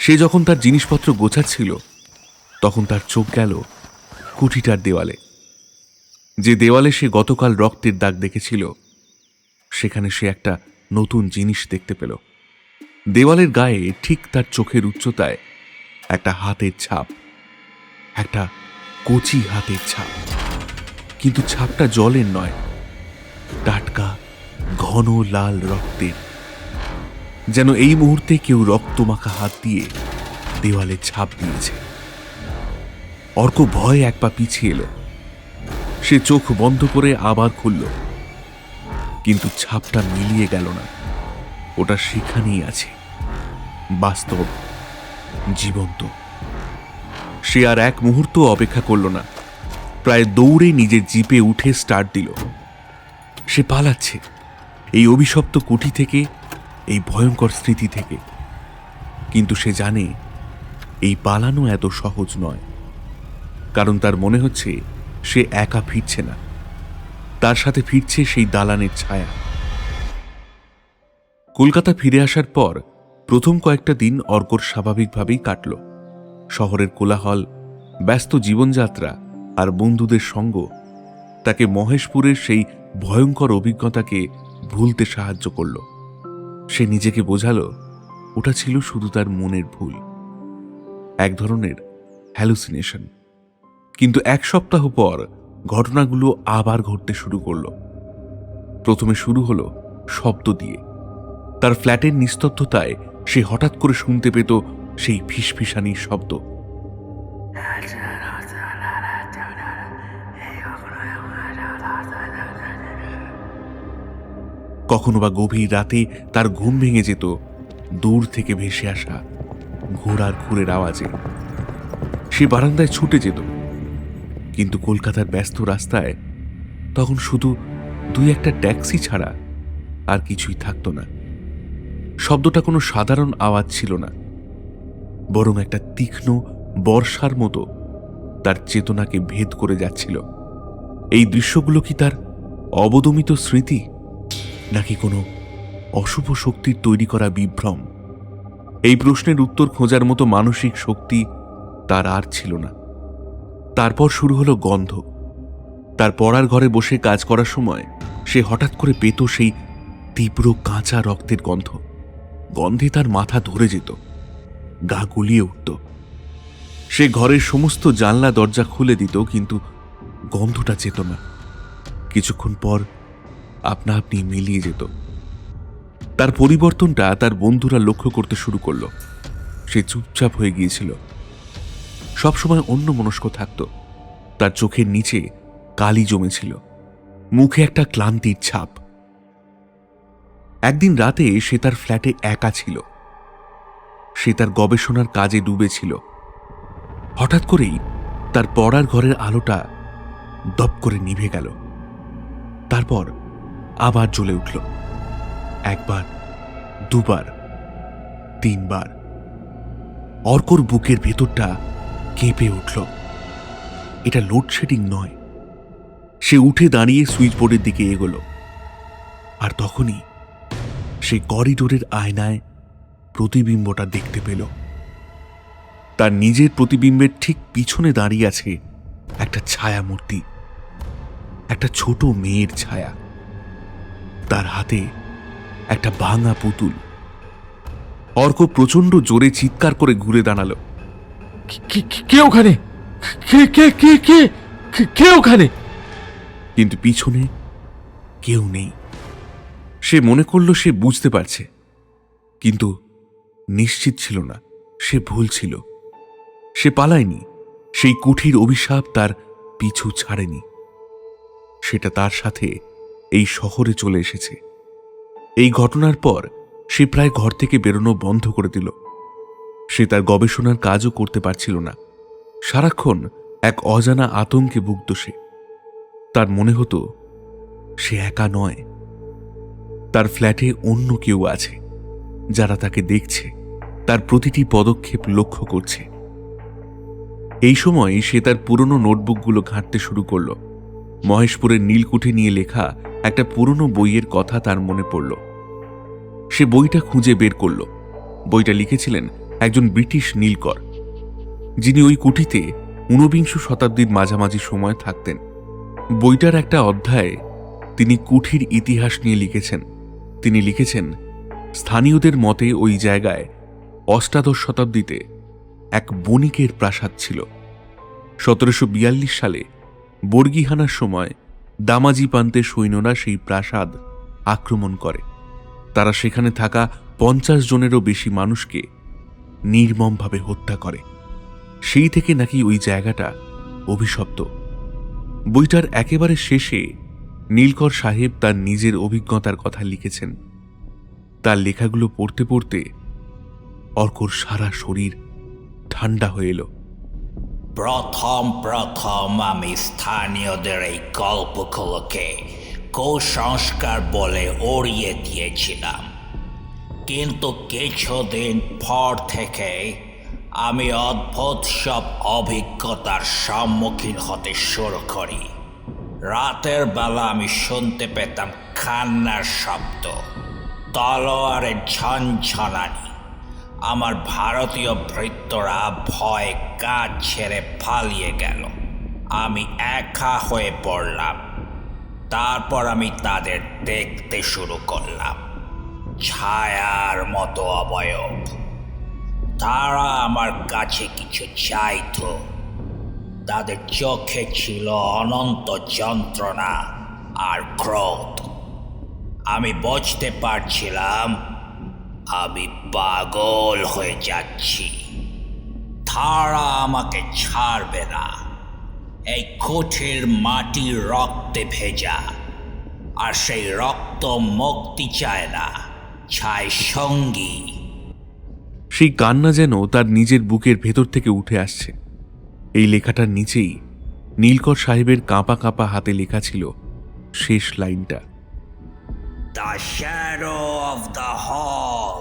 সে যখন তার জিনিসপত্র গোছাচ্ছিল তখন তার চোখ গেল কুঠিটার দেওয়ালে। যে দেওয়ালে সে গতকাল রক্তের দাগ দেখেছিল, সেখানে সে একটা নতুন জিনিস দেখতে পেল। দেওয়ালের গায়ে ঠিক তার চোখের উচ্চতায় একটা হাতের ছাপ, একটা কচি হাতের ছাপ। কিন্তু ছাপটা জলের নয়, টাটকা ঘন লাল রক্তের। যেন এই মুহূর্তে কেউ রক্তমাখা হাত দিয়ে দেওয়ালে ছাপ দিয়েছে। অর্ক ভয়ে এক পা পিছিয়ে এলো। সে চোখ বন্ধ করে আবার খুলল, কিন্তু ছাপটা মিলিয়ে গেল না। ওটা সেখানেই আছে, বাস্তব, জীবন্ত। সে আর এক মুহূর্ত অপেক্ষা করল না। প্রায় দৌড়ে নিজের জিপে উঠে স্টার্ট দিল। সে পালাচ্ছে এই অভিশপ্ত কুঠি থেকে, এই ভয়ঙ্কর স্মৃতি থেকে। কিন্তু সে জানে এই পালানো এত সহজ নয়, কারণ তার মনে হচ্ছে সে একা ফিরছে না, তার সাথে ফিরছে সেই দালানের ছায়া। কলকাতা ফিরে আসার পর প্রথম কয়েকটা দিন অর্কর স্বাভাবিকভাবেই কাটল। শহরের কোলাহল, ব্যস্ত জীবনযাত্রা আর বন্ধুদের সঙ্গ তাকে মহেশপুরের সেই ভয়ঙ্কর অভিজ্ঞতাকে ভুলতে সাহায্য করল। সে নিজেকে বোঝালো ওটা ছিল শুধু তার মনের ভুল, এক ধরনের হ্যালুসিনেশন। কিন্তু 1 সপ্তাহ পর ঘটনাগুলো আবার ঘটতে শুরু করল। প্রথমে শুরু হলো শব্দ দিয়ে। তার ফ্ল্যাটের নিস্তব্ধতায় সে হঠাৎ করে শুনতে পেত সেই ফিসফিসানির শব্দ। কখনো বা গভীর রাতে তার ঘুম ভেঙে যেত দূর থেকে ভেসে আসা ঘোড়ার খুরের আওয়াজে। সে বারান্দায় ছুটে যেত, কিন্তু কলকাতার ব্যস্ত রাস্তায় তখন শুধু 2-1টা ট্যাক্সি ছাড়া আর কিছুই থাকতো না। শব্দটা কোনো সাধারণ আওয়াজ ছিল না, বরং একটা তীক্ষ্ণ বর্ষার মতো তার চেতনাকে ভেদ করে যাচ্ছিল। এই দৃশ্যগুলো কি তার অবদমিত স্মৃতি, নাকি কোনো অশুভ শক্তির তৈরি করা বিভ্রম? এই প্রশ্নের উত্তর খোঁজার মতো মানসিক শক্তি তার আর ছিল না। তারপর শুরু হলো গন্ধ। তার পড়ার ঘরে বসে কাজ করার সময় সে হঠাৎ করে পেত সেই তীব্র কাঁচা রক্তের গন্ধ। গন্ধে তার মাথা ধরে যেত, গা গুলিয়ে উঠত। সে ঘরের সমস্ত জানলা দরজা খুলে দিত, কিন্তু গন্ধটা যেত না। কিছুক্ষণ পর আপনা আপনি মিলিয়ে যেত। তার পরিবর্তনটা তার বন্ধুরা লক্ষ্য করতে শুরু করল। সে চুপচাপ হয়ে গিয়েছিল, সবসময় অন্যমনস্ক থাকত। তার চোখের নিচে কালি জমেছিল, মুখে একটা ক্লান্তির ছাপ। একদিন রাতে সে তার ফ্ল্যাটে একা ছিল। সে তার গবেষণার কাজে ডুবেছিল। হঠাৎ করেই তার পড়ার ঘরের আলোটা দপ করে নিভে গেল। তারপর আবার জ্বলে উঠল, 1 বার, 2 বার, 3 বার। অর্কর বুকের ভেতরটা কেঁপে উঠল। এটা লোডশেডিং নয়। সে উঠে দাঁড়িয়ে সুইচ বোর্ডের দিকে এগোলো, আর তখনই সে করিডোরের আয়নায় প্রতিবিম্বটা দেখতে পেল। তার নিজের প্রতিবিম্বের ঠিক পিছনে দাঁড়িয়ে আছে একটা ছায়া মূর্তি, একটা ছোট মেয়ের ছায়া। তার হাতে একটা ভাঙা পুতুল। অর্ক প্রচন্ড জোরে চিৎকার করে ঘুরে দাঁড়ালো। কে ওখানে? কে কে কে কে কে ওখানে? কিন্তু পিছনে কেউ নেই। সে মনে করল সে বুঝতে পারছে, কিন্তু নিশ্চিত ছিল না। সে ভুল ছিল। সে পালায়নি। সেই কুঠির অভিশাপ তার পিছু ছাড়েনি। সেটা তার সাথে এই শহরে চলে এসেছে। এই ঘটনার পর সে প্রায় ঘর থেকে বেরোনো বন্ধ করে দিল। সে তার গবেষণার কাজও করতে পারছিল না। সারাক্ষণ এক অজানা আতঙ্কে ভুগত সে। তার মনে হতো সে একা নয়, তার ফ্ল্যাটে অন্য কেউ আছে, যারা তাকে দেখছে, তার প্রতিটি পদক্ষেপ লক্ষ্য করছে। এই সময় সে তার পুরনো নোটবুকগুলো ঘাঁটতে শুরু করল। মহেশপুরের নীলকুঠি নিয়ে লেখা একটা পুরনো বইয়ের কথা তার মনে পড়ল। সে বইটা খুঁজে বের করল। বইটা লিখেছিলেন একজন ব্রিটিশ নীলকর, যিনি ওই কুঠিতে 19বিংশ শতাব্দীর মাঝামাঝি সময় থাকতেন। বইটার একটা অধ্যায়ে তিনি কুঠির ইতিহাস নিয়ে লিখেছেন। তিনি লিখেছেন, স্থানীয়দের মতে ওই জায়গায় 18 শতাব্দীতে এক বণিকের প্রাসাদ ছিল। 1742 সালে বর্গিহানার সময় দামাজি পান্তের সৈন্যরা সেই প্রাসাদ আক্রমণ করে। তারা সেখানে থাকা 50 জনেরও বেশি মানুষকে নির্মমভাবে হত্যা করে। সেই থেকে নাকি ওই জায়গাটা অভিশপ্ত। বইটার একেবারে শেষে নীলকর সাহেব তার নিজের অভিজ্ঞতার কথা লিখেছেন। তার লেখাগুলো পড়তে পড়তে অর্কর সারা শরীর ঠান্ডা হয়ে এলো। প্রথম আমি স্থানীয়দের এই গল্পগুলোকে কুসংস্কার বলে উড়িয়ে দিয়েছিলাম, কিন্তু কিছুদিন পর থেকে আমি অদ্ভুত সব অভিজ্ঞতার সম্মুখীন হতে শুরু করি। রাতের বেলা আমি শুনতে পেতাম কান্নার শব্দ, তলোয়ারের ঝনঝনানি। আমার ভারতীয় ভৃত্যরা ভয়ে কাজ ছেড়ে পালিয়ে গেল। আমি একা হয়ে পড়লাম। তারপর আমি তাদের দেখতে শুরু করলাম, ছায়ার মতো অবয়ব। তারা আমার কাছে কিছু চাইতো। তাদের চোখে ছিল অনন্ত যন্ত্রণা আর ক্রোধ। আমি বুঝতে পারছিলাম আমি পাগল হয়ে যাচ্ছি। তারা আমাকে ছাড়বে না। এই কোঠের মাটি রক্তে ভেজা, আর সেই রক্ত মুক্তি চায় না, চায় সঙ্গী। সেই কান্না যেন তার নিজের বুকের ভেতর থেকে উঠে আসছে। এই লেখাটার নিচেই নীলকর সাহেবের কাঁপা কাঁপা হাতে লেখা ছিল শেষ লাইনটা, The shadow of the hall,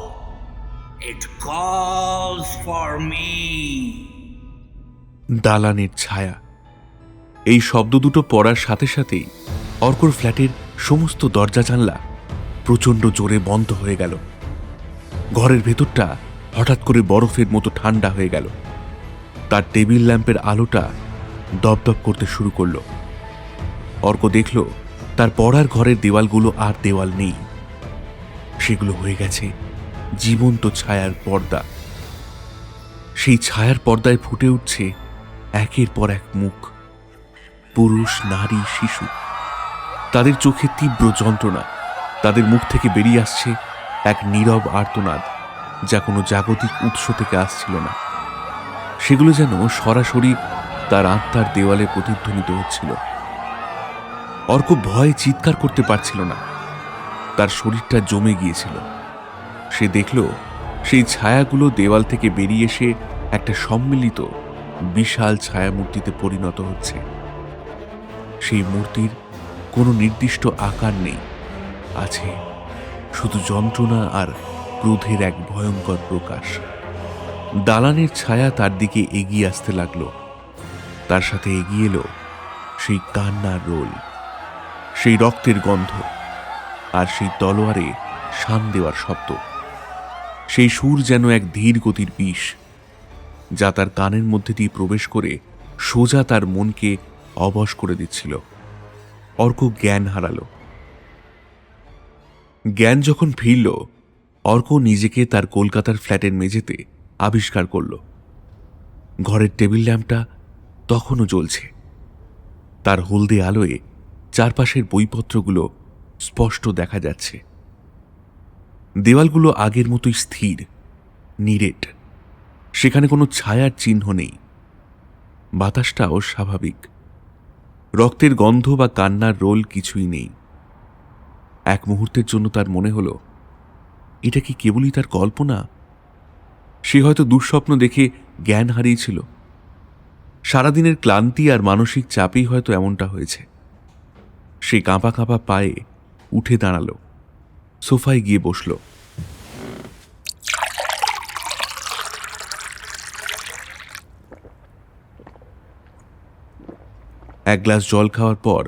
it calls for me. দালানের ছায়া। এই শব্দ দুটো পড়ার সাথে সাথেই অর্কর ফ্ল্যাটের সমস্ত দরজা জানলা প্রচণ্ড জোরে বন্ধ হয়ে গেল। ঘরের ভেতরটা হঠাৎ করে বরফের মতো ঠান্ডা হয়ে গেল। তার টেবিল ল্যাম্পের আলোটা দপদপ করতে শুরু করল। অর্ক দেখল তার পড়ার ঘরের দেওয়ালগুলো আর দেওয়াল নেই, সেগুলো হয়ে গেছে জীবন্ত ছায়ার পর্দা। সেই ছায়ার পর্দায় ফুটে উঠছে একের পর এক মুখ, পুরুষ, নারী, শিশু। তাদের চোখে তীব্র যন্ত্রণা, তাদের মুখ থেকে বেরিয়ে আসছে এক নীরব আর্তনাদ, যা কোনো জাগতিক উৎস থেকে আসছিল না। সেগুলো যেন সরাসরি তার আত্মার দেওয়ালে প্রতিধ্বনিত হচ্ছিল। অর্ক ভয়ে চিৎকার করতে পারছিল না, তার শরীরটা জমে গিয়েছিল। সে দেখল সেই ছায়াগুলো দেওয়াল থেকে বেরিয়ে এসে একটা সম্মিলিত বিশাল ছায়ামূর্তিতে পরিণত হচ্ছে। সেই মূর্তির কোনো নির্দিষ্ট আকার নেই, আছে শুধু যন্ত্রণা আর ক্রোধের এক ভয়ঙ্কর প্রকাশ। দালানের ছায়া তার দিকে এগিয়ে আসতে লাগলো। তার সাথে এগিয়ে এলো সেই কান্নার রোল, সেই রক্তের গন্ধ, আর সেই তলোয়ারে শান দেওয়ার শব্দ। সেই সুর যেন এক ধীর গতির বিষ, যা তার কানের মধ্যে দিয়ে প্রবেশ করে সোজা তার মনকে অবশ করে দিচ্ছিল। অর্ক জ্ঞান হারালো। জ্ঞান যখন ফিরল, অর্ক নিজেকে তার কলকাতার ফ্ল্যাটের মেঝেতে আবিষ্কার করল। ঘরের টেবিল ল্যাম্পটা তখনও জ্বলছে। তার হলদে আলোয় চারপাশের বইপত্রগুলো স্পষ্ট দেখা যাচ্ছে। দেওয়ালগুলো আগের মতোই স্থির, নিরেট। সেখানে কোনো ছায়ার চিহ্ন নেই। বাতাসটাও স্বাভাবিক। রক্তের গন্ধ বা কান্নার রোল কিছুই নেই। এক মুহূর্তের জন্য তার মনে হলো, এটা কি কেবলই তার কল্পনা? সে হয়তো দুঃস্বপ্ন দেখে জ্ঞান হারিয়েছিল। সারাদিনের ক্লান্তি আর মানসিক চাপেই হয়তো এমনটা হয়েছে। সে কাঁপা কাঁপা পায়ে উঠে দাঁড়ালো, সোফায় গিয়ে বসল। এক গ্লাস জল খাওয়ার পর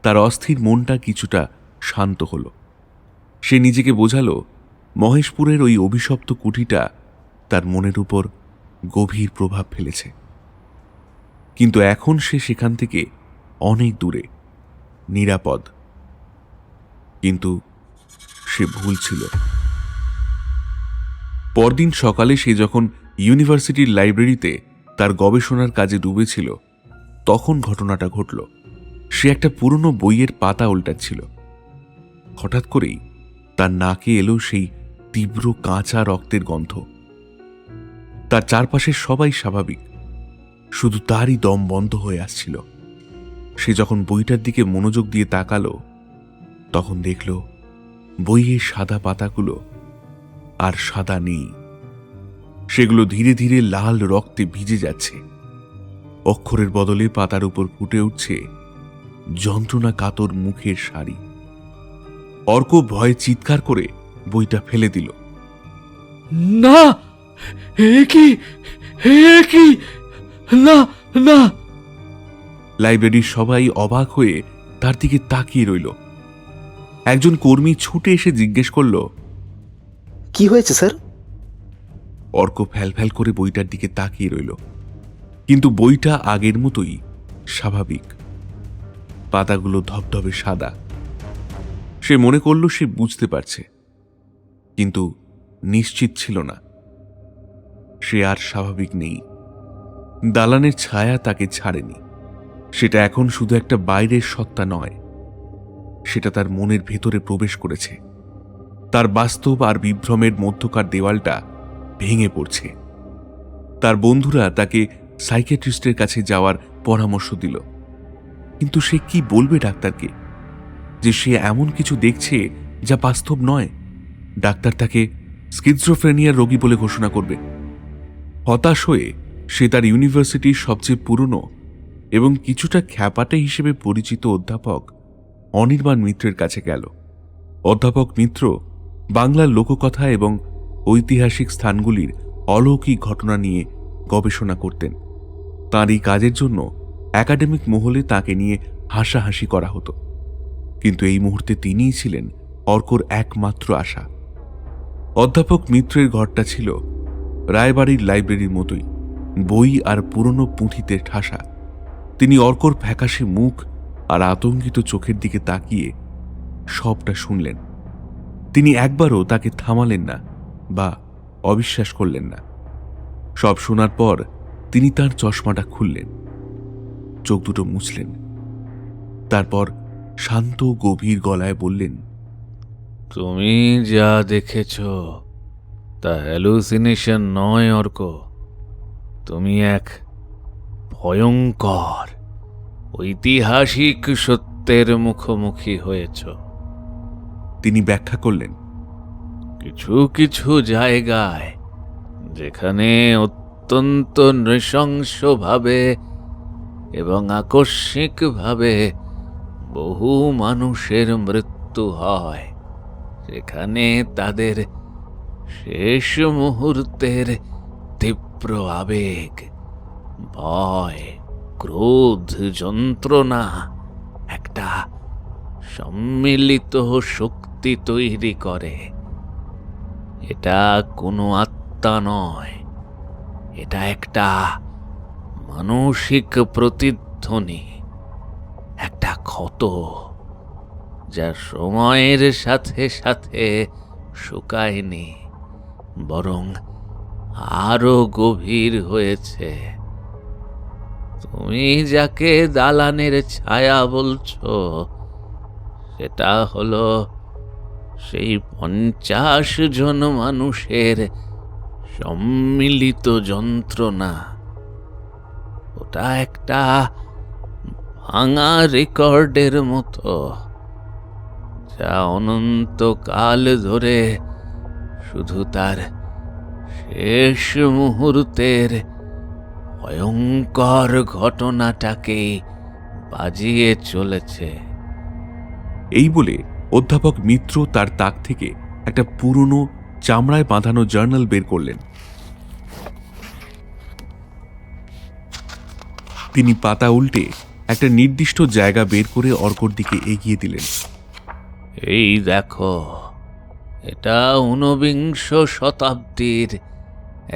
তার অস্থির মনটা কিছুটা শান্ত হলো। সে নিজেকে বোঝালো, মহেশপুরের ওই অভিশপ্ত কুঠিটা তার মনের উপর গভীর প্রভাব ফেলেছে। কিন্তু এখন সে সেখান থেকে অনেক দূরে, নিরাপদ। কিন্তু সে ভুল ছিল। পরদিন সকালে সে যখন ইউনিভার্সিটির লাইব্রেরিতে তার গবেষণার কাজে ডুবেছিল, তখন ঘটনাটা ঘটল। সে একটা পুরনো বইয়ের পাতা উল্টাচ্ছিল। হঠাৎ করেই তার নাকে এলো সেই তীব্র কাঁচা রক্তের গন্ধ। তার চারপাশের সবাই স্বাভাবিক, শুধু তারই দম বন্ধ হয়ে আসছিল। সে যখন বইটার দিকে মনোযোগ দিয়ে তাকালো, তখন দেখল বইয়ের সাদা পাতাগুলো আর সাদা নেই। সেগুলো ধীরে ধীরে লাল রক্তে ভিজে যাচ্ছে। অক্ষরের বদলে পাতার উপর ফুটে উঠছে যন্ত্রণা কাতর মুখের সারি। অর্ক ভয়ে চিৎকার করে বইটা ফেলে দিল। না, কি না না। লাইব্রেরির সবাই অবাক হয়ে তার দিকে তাকিয়ে রইল। একজন কর্মী ছুটে এসে জিজ্ঞেস করল, কি হয়েছে স্যার? অর্ক ফ্যাল ফ্যাল করে বইটার দিকে তাকিয়ে রইল, কিন্তু বইটা আগের মতোই স্বাভাবিক। পাতাগুলো ধবধবে সাদা। সে মনে করল সে বুঝতে পারছে, কিন্তু নিশ্চিত ছিল না। সে আর স্বাভাবিক নেই। দালানের ছায়া তাকে ছাড়েনি। সেটা এখন শুধু একটা বাইরের সত্তা নয়, সেটা তার মনের ভেতরে প্রবেশ করেছে। তার বাস্তব আর বিভ্রমের মধ্যকার দেওয়ালটা ভেঙে পড়ছে। তার বন্ধুরা তাকে সাইকিয়াট্রিস্টের কাছে যাওয়ার পরামর্শ দিল, কিন্তু সে কি বলবে ডাক্তারকে যে সে এমন কিছু দেখছে যা বাস্তব নয়? ডাক্তার তাকে স্কিজোফ্রেনিয়ার রোগী বলে ঘোষণা করবে। হতাশ হয়ে সে তার ইউনিভার্সিটির সবচেয়ে পুরনো এবং কিছুটা খ্যাপাটে হিসেবে পরিচিত অধ্যাপক অনির্বাণ মিত্রের কাছে গেল। অধ্যাপক মিত্র বাংলার লোককথা এবং ঐতিহাসিক স্থানগুলির অলৌকিক ঘটনা নিয়ে গবেষণা করতেন। তাঁর এই কাজের জন্য একাডেমিক মহলে তাকে নিয়ে হাসাহাসি করা হতো, কিন্তু এই মুহূর্তে তিনিই ছিলেন অর্কর একমাত্র আশা। অধ্যাপক মিত্রের ঘরটা ছিল রায়বাড়ির লাইব্রেরির মতোই, বই আর পুরনো পুঁথিতে ঠাসা। তিনি অর্কর ফ্যাকাশে মুখ আর আতঙ্কিত চোখের দিকে তাকিয়ে সবটা শুনলেন। তিনি একবারও তাকে থামালেন না বা অবিশ্বাস করলেন না। সব শোনার পর তিনি তার চশমাটা খুললেন, চোখ দুটো মুছলেন, তারপর শান্ত গভীর গলায় বললেন, তুমি যা দেখেছ তা হ্যালুসিনেশন নয় অর্ক। তুমি এক ভয়ঙ্কর ঐতিহাসিক সত্যের মুখোমুখি হয়েছ। তিনি ব্যাখ্যা করলেন, কিছু কিছু জায়গায় যেখানে অত্যন্ত নৃশংসভাবে এবং আকস্মিকভাবে বহু মানুষের মৃত্যু হয়, সেখানে তাদের শেষ মুহূর্তের তীব্র আবেগ, ভয়, ক্রোধ, যন্ত্রণা একটা সম্মিলিত শক্তি তৈরি করে। এটা কোনো আত্মা নয়, এটা একটা মানসিক প্রতিধ্বনি, একটা ক্ষত যা সময়ের সাথে সাথে শুকায়নি, বরং আরো গভীর হয়েছে। তুমি যাকে দালানের ছায়া বলছো, সেটা হলো সেই 50 জন মানুষের সম্মিলিত যন্ত্রণা। ওটা একটা ভাঙা রেকর্ডের মতো, যা অনন্তকাল ধরে শুধু তার শেষ মুহূর্তের ভয়ঙ্কর ঘটনাটাকেই বাজিয়ে চলেছে। এই বলে অধ্যাপক মিত্র তার তাক থেকে একটা পুরনো চামড়ায় বাঁধানো জার্নাল বের করলেন। তিনি পাতা উল্টে একটা নির্দিষ্ট জায়গা বের করে অর্কর দিকে এগিয়ে দিলেন। এই দেখো, এটা ঊনবিংশ শতাব্দীর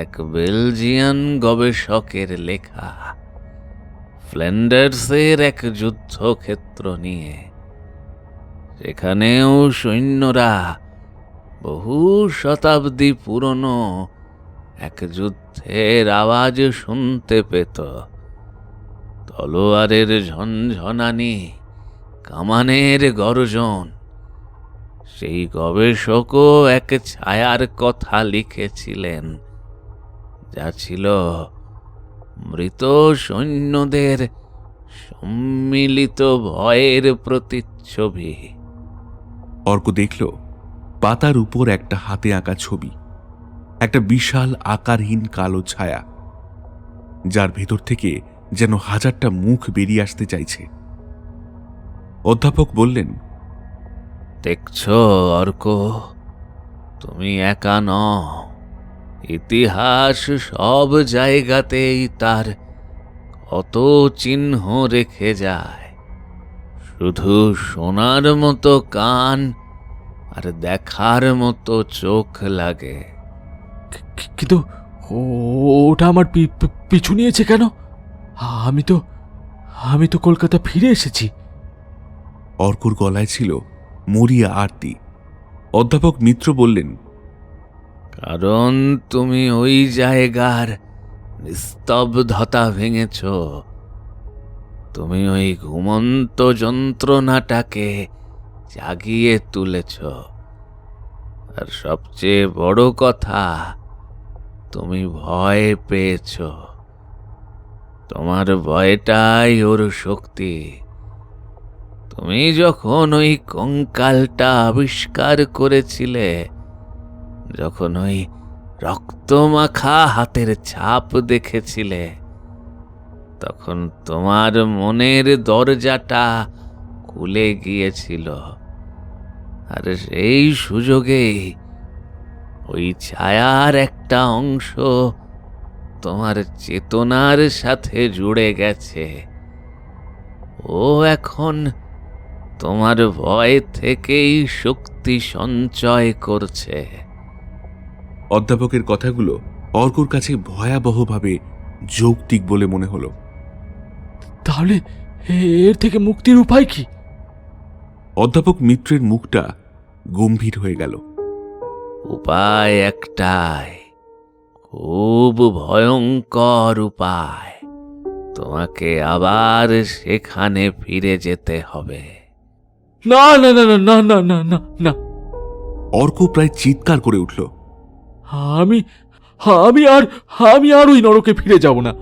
এক বেলজিয়ান গবেষকের লেখা, ফ্ল্যান্ডার্সের এক যুদ্ধক্ষেত্র নিয়ে। সেখানেও সৈন্যরা বহু শতাব্দী পুরনো এক যুদ্ধের আওয়াজ শুনতে পেত। তলোয়ারের ঝনঝনানি, কামানের গর্জন। সেই গবেষকও এক ছায়ার কথা লিখেছিলেন, যা ছিল মৃত সৈন্যদের সম্মিলিত ভয়ের প্রতিচ্ছবি। অর্ক দেখল পাতার উপর একটা হাতে আঁকা ছবি, একটা বিশাল আকারহীন কালো ছায়া, যার ভেতর থেকে যেন হাজারটা মুখ বেরিয়ে আসতে চাইছে। অধ্যাপক বললেন, দেখছ অর্ক, তুমি একা নও। ইতিহাস সব জায়গাতেই তার কত চিহ্ন রেখে যায়। শুধু শোনার মতো কান আর দেখার মতো চোখ লাগে। কিন্তু ওটা আমার পিছু নিয়েছে কেন? আমি আমি তো কলকাতা ফিরে এসেছি। অর্কর গলায় ছিল মরিয়া আরতি। অধ্যাপক মিত্র বললেন, কারণ তুমি ওই জায়গার নিস্তব্ধতা ভেঙেছ। তুমি ওই ঘুমন্ত যন্ত্রণাটাকে জাগিয়ে তুলেছ। আর সবচেয়ে বড় কথা, তুমি ভয় পেয়েছ। তোমার ভয়টাই ওর শক্তি। তুমি যখন ওই কঙ্কালটা আবিষ্কার করেছিলে, যখন ওই রক্তমাখা হাতের ছাপ দেখেছিলে, তখন তোমার মনের দরজাটা খুলে গিয়েছিল। আর সেই সুযোগেই ওই ছায়ার একটা অংশ তোমার চেতনার সাথে জুড়ে গেছে। ও এখন তোমার ভয় থেকেই শক্তি সঞ্চয় করছে। অধ্যাপকের কথাগুলো অর্কর কাছে ভয়াবহভাবে যৌক্তিক বলে মনে হলো। তাহলে এর থেকে মুক্তির উপায় কি? অধ্যাপক মিত্রের মুখটা গম্ভীর হয়ে গেল। উপায় একটাই, খুব ভয়ঙ্কর উপায়। তোমাকে আবার সেখানে ফিরে যেতে হবে। না না না না না না না না না। অর্ক প্রায় চিৎকার করে উঠল। আমি আমি আর আমি আর ওই নরকে ফিরে যাব না।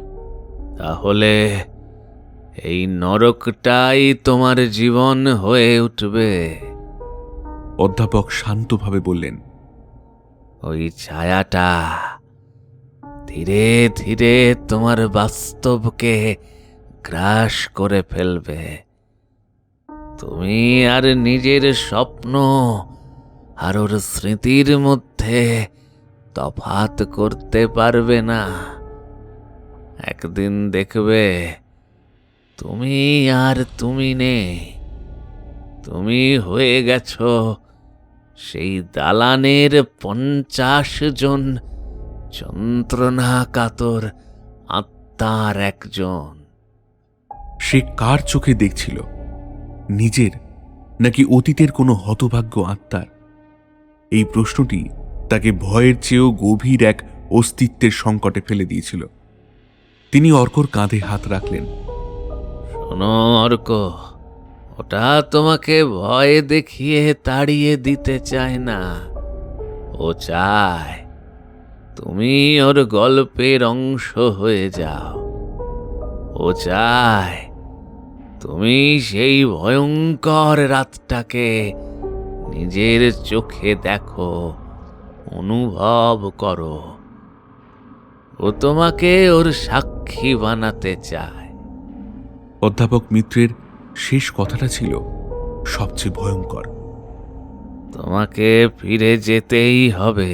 তাহলে এই নরকটাই তোমার জীবন হয়ে উঠবে। অধ্যাপক শান্তভাবে বললেন, ওই ছায়াটা ধীরে ধীরে তোমার বাস্তবকে গ্রাস করে ফেলবে। তুমি আর নিজের স্বপ্ন আর ওর স্মৃতির মধ্যে তফাৎ করতে পারবে না। একদিন দেখবে তুমি আর তুমি নেই। তুমি হয়ে গেছো সেই দালানের 50 জন যন্ত্রণা কাতর আত্মার একজন। সে কার চোখে দেখছিল, নিজের নাকি অতীতের কোনো হতভাগ্য আত্মার? এই প্রশ্নটি তাকে ভয়ের চেয়েও গভীর এক অস্তিত্বের সংকটে ফেলে দিয়েছিল। তিনি অর্কর কাঁধে হাত রাখলেন। শোনো অর্ক, ওটা তোমাকে ভয় দেখিয়ে তাড়িয়ে দিতে চায় না। ও চায় তুমি ওর গল্পের অংশ হয়ে যাও। ও চায় তুমি সেই ভয়ঙ্কর রাতটাকে নিজের চোখে দেখো, অনুভব করো। ও তোমাকে ওর সাক্ষী বানাতে চায়। অধ্যাপক মিত্রের শেষ কথাটা ছিল সবচেয়ে ভয়ঙ্কর। তোমাকে ফিরে যেতেই হবে।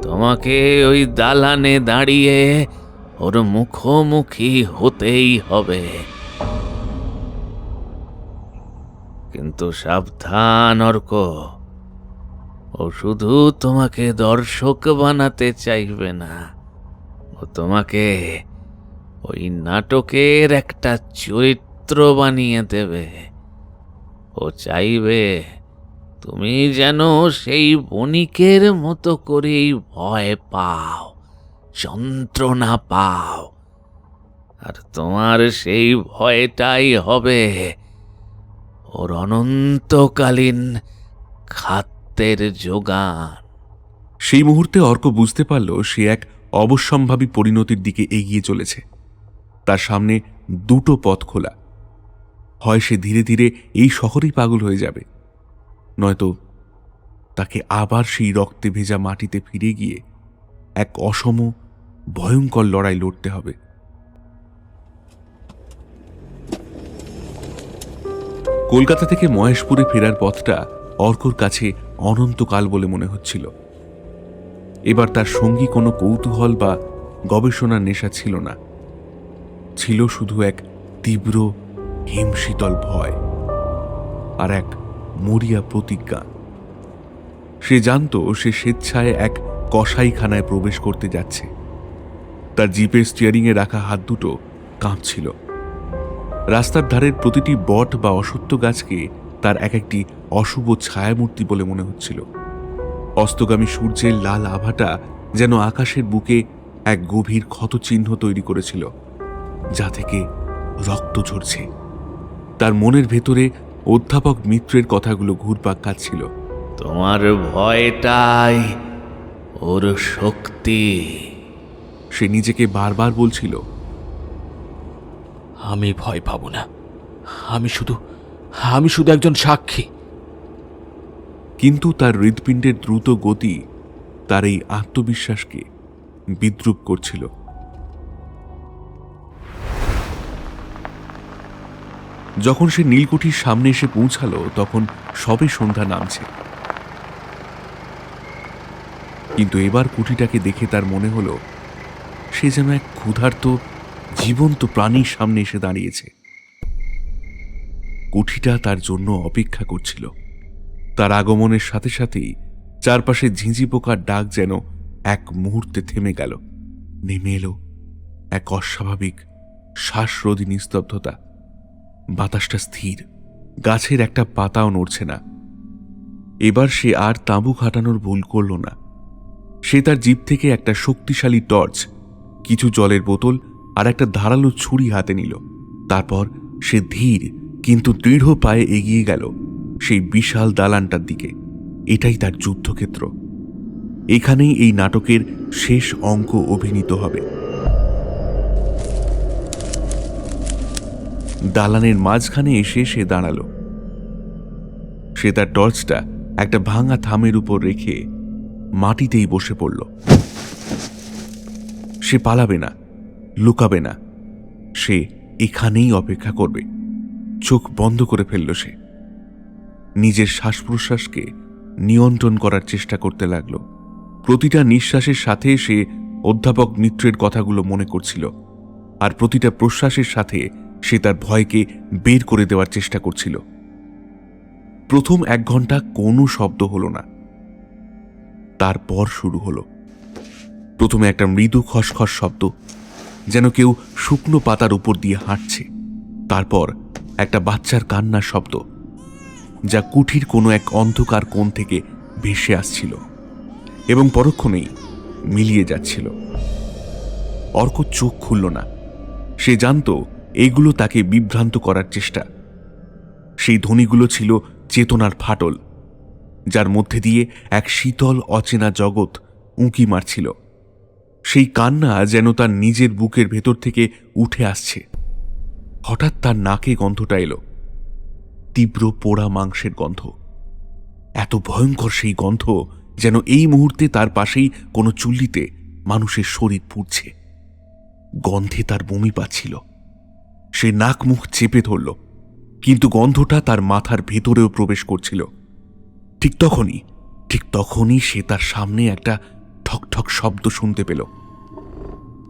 তোমাকে ওই দালানে দাঁড়িয়ে ওর মুখোমুখি হতেই হবে। কিন্তু সাবধান অর্ক, ও শুধু তোমাকে দর্শক বানাতে চাইবে না, ও তোমাকে ওই নাটকের একটা চরিত্র বানিয়ে দেবে। ও চাইবে তুমি যেন সেই বণিকের মতো করেই ভয় পাও, যন্ত্রণা পাও। আর তোমার সেই ভয়টাই হবে ওর অনন্তকালীন খাদ্যের যোগান। সেই মুহূর্তে অর্ক বুঝতে পারল সে এক অবশ্যম্ভাবী পরিণতির দিকে এগিয়ে চলেছে। তার সামনে দুটো পথ খোলা। হয় সে ধীরে ধীরে এই শহরেই পাগল হয়ে যাবে, নয়তো তাকে আবার সেই রক্তে ভেজা মাটিতে ফিরে গিয়ে এক অসম ভয়ঙ্কর লড়াই লড়তে হবে। কলকাতা থেকে মহেশপুরে ফেরার পথটা অর্কর কাছে অনন্তকাল বলে মনে হচ্ছিল। এবার তার সঙ্গী কোনো কৌতূহল বা গবেষণার নেশা ছিল না, ছিল শুধু এক তীব্র হিমশীতল ভয় আর এক মরিয়া প্রতিজ্ঞা। সে জানত সে স্বেচ্ছায় এক কসাইখানায় প্রবেশ করতে যাচ্ছে। তার জিপের স্টিয়ারিংয়ে রাখা হাত দুটো কাঁপছিল। রাস্তার ধারের প্রতিটি বট বা অসত্য গাছকে তার এক একটি অশুভ ছায়ামূর্তি বলে মনে হচ্ছিল। অস্তগামী সূর্যের লাল আভাটা যেন আকাশের বুকে এক গভীর ক্ষতচিহ্ন তৈরি করেছিল, যা থেকে রক্ত ঝরছে। তার মনের ভেতরে অধ্যাপক মিত্রের কথাগুলো ঘুরপাক খাচ্ছিল। তোমার ভয়টাই ওর শক্তি। সে নিজেকে বারবার বলছিল, আমি ভয় পাবো না, আমি শুধু একজন সাক্ষী। কিন্তু তার হৃৎপিণ্ডের দ্রুত গতি তার এই আত্মবিশ্বাসকে বিদ্রূপ করছিল। যখন সে নীলকুঠির সামনে এসে পৌঁছালো তখন সবে সন্ধ্যা নামছে। কিন্তু এবার কুঠিটাকে দেখে তার মনে হলো সে যেন এক ক্ষুধার্ত জীবন্ত প্রাণীর সামনে এসে দাঁড়িয়েছে। কুঠিটা তার জন্য অপেক্ষা করছিল। তার আগমনের সাথে সাথেই চারপাশে ঝিঁঝি পোকার ডাক যেন এক মুহূর্তে থেমে গেল। নেমে এলো এক অস্বাভাবিক শ্বাসরোধী নিস্তব্ধতা। বাতাসটা স্থির, গাছের একটা পাতাও নড়ছে না। এবার সে আর তাঁবু খাটানোর ভুল করল না। সে তার জিপ থেকে একটা শক্তিশালী টর্চ, কিছু জলের বোতল আর একটা ধারালো ছুরি হাতে নিল। তারপর সে ধীর কিন্তু দৃঢ় পায়ে এগিয়ে গেল সেই বিশাল দালানটার দিকে। এটাই তার যুদ্ধক্ষেত্র। এখানেই এই নাটকের শেষ অঙ্ক অভিনীত হবে। দালানের মাঝখানে এসে সে দাঁড়ালো। সে তার টর্চটা একটা ভাঙা থামের উপর রেখে মাটিতেই বসে পড়ল। সে পালাবে না, লুকাবে না, সে এখানেই অপেক্ষা করবে। চোখ বন্ধ করে ফেলল সে। নিজের শ্বাস প্রশ্বাসকে নিয়ন্ত্রণ করার চেষ্টা করতে লাগল। প্রতিটা নিঃশ্বাসের সাথে সে অধ্যাপক মিত্রের কথাগুলো মনে করছিল, আর প্রতিটা প্রশ্বাসের সাথে সে তার ভয়কে বের করে দেওয়ার চেষ্টা করছিল। প্রথম 1 ঘন্টা কোনো শব্দ হলো না। তারপর শুরু হলো। প্রথমে একটা মৃদু খসখস শব্দ, যেন কেউ শুকনো পাতার উপর দিয়ে হাঁটছে। তারপর একটা বাচ্চার কান্নার শব্দ, যা কুঠির কোনো এক অন্ধকার কোণ থেকে ভেসে আসছিল এবং পরক্ষণেই মিলিয়ে যাচ্ছিল। অর্ক চোখ খুলল না। সে জানত এগুলো তাকে বিভ্রান্ত করার চেষ্টা। সেই ধ্বনিগুলো ছিল চেতনার ফাটল, যার মধ্যে দিয়ে এক শীতল অচেনা জগৎ উঁকি মারছিল। সেই কান্না যেন তার নিজের বুকের ভেতর থেকে উঠে আসছে। হঠাৎ তার নাকে গন্ধটা এলো, তীব্র পোড়া মাংসের গন্ধ। এত ভয়ঙ্কর সেই গন্ধ যেন এই মুহূর্তে তার পাশেই কোনো চুল্লিতে মানুষের শরীর পুড়ছে। গন্ধে তার বমি পাচ্ছিল। সে নাক মুখ চেপে ধরল, কিন্তু গন্ধটা তার মাথার ভেতরেও প্রবেশ করছিল। ঠিক তখনই সে তার সামনে একটা ঠকঠক শব্দ শুনতে পেল।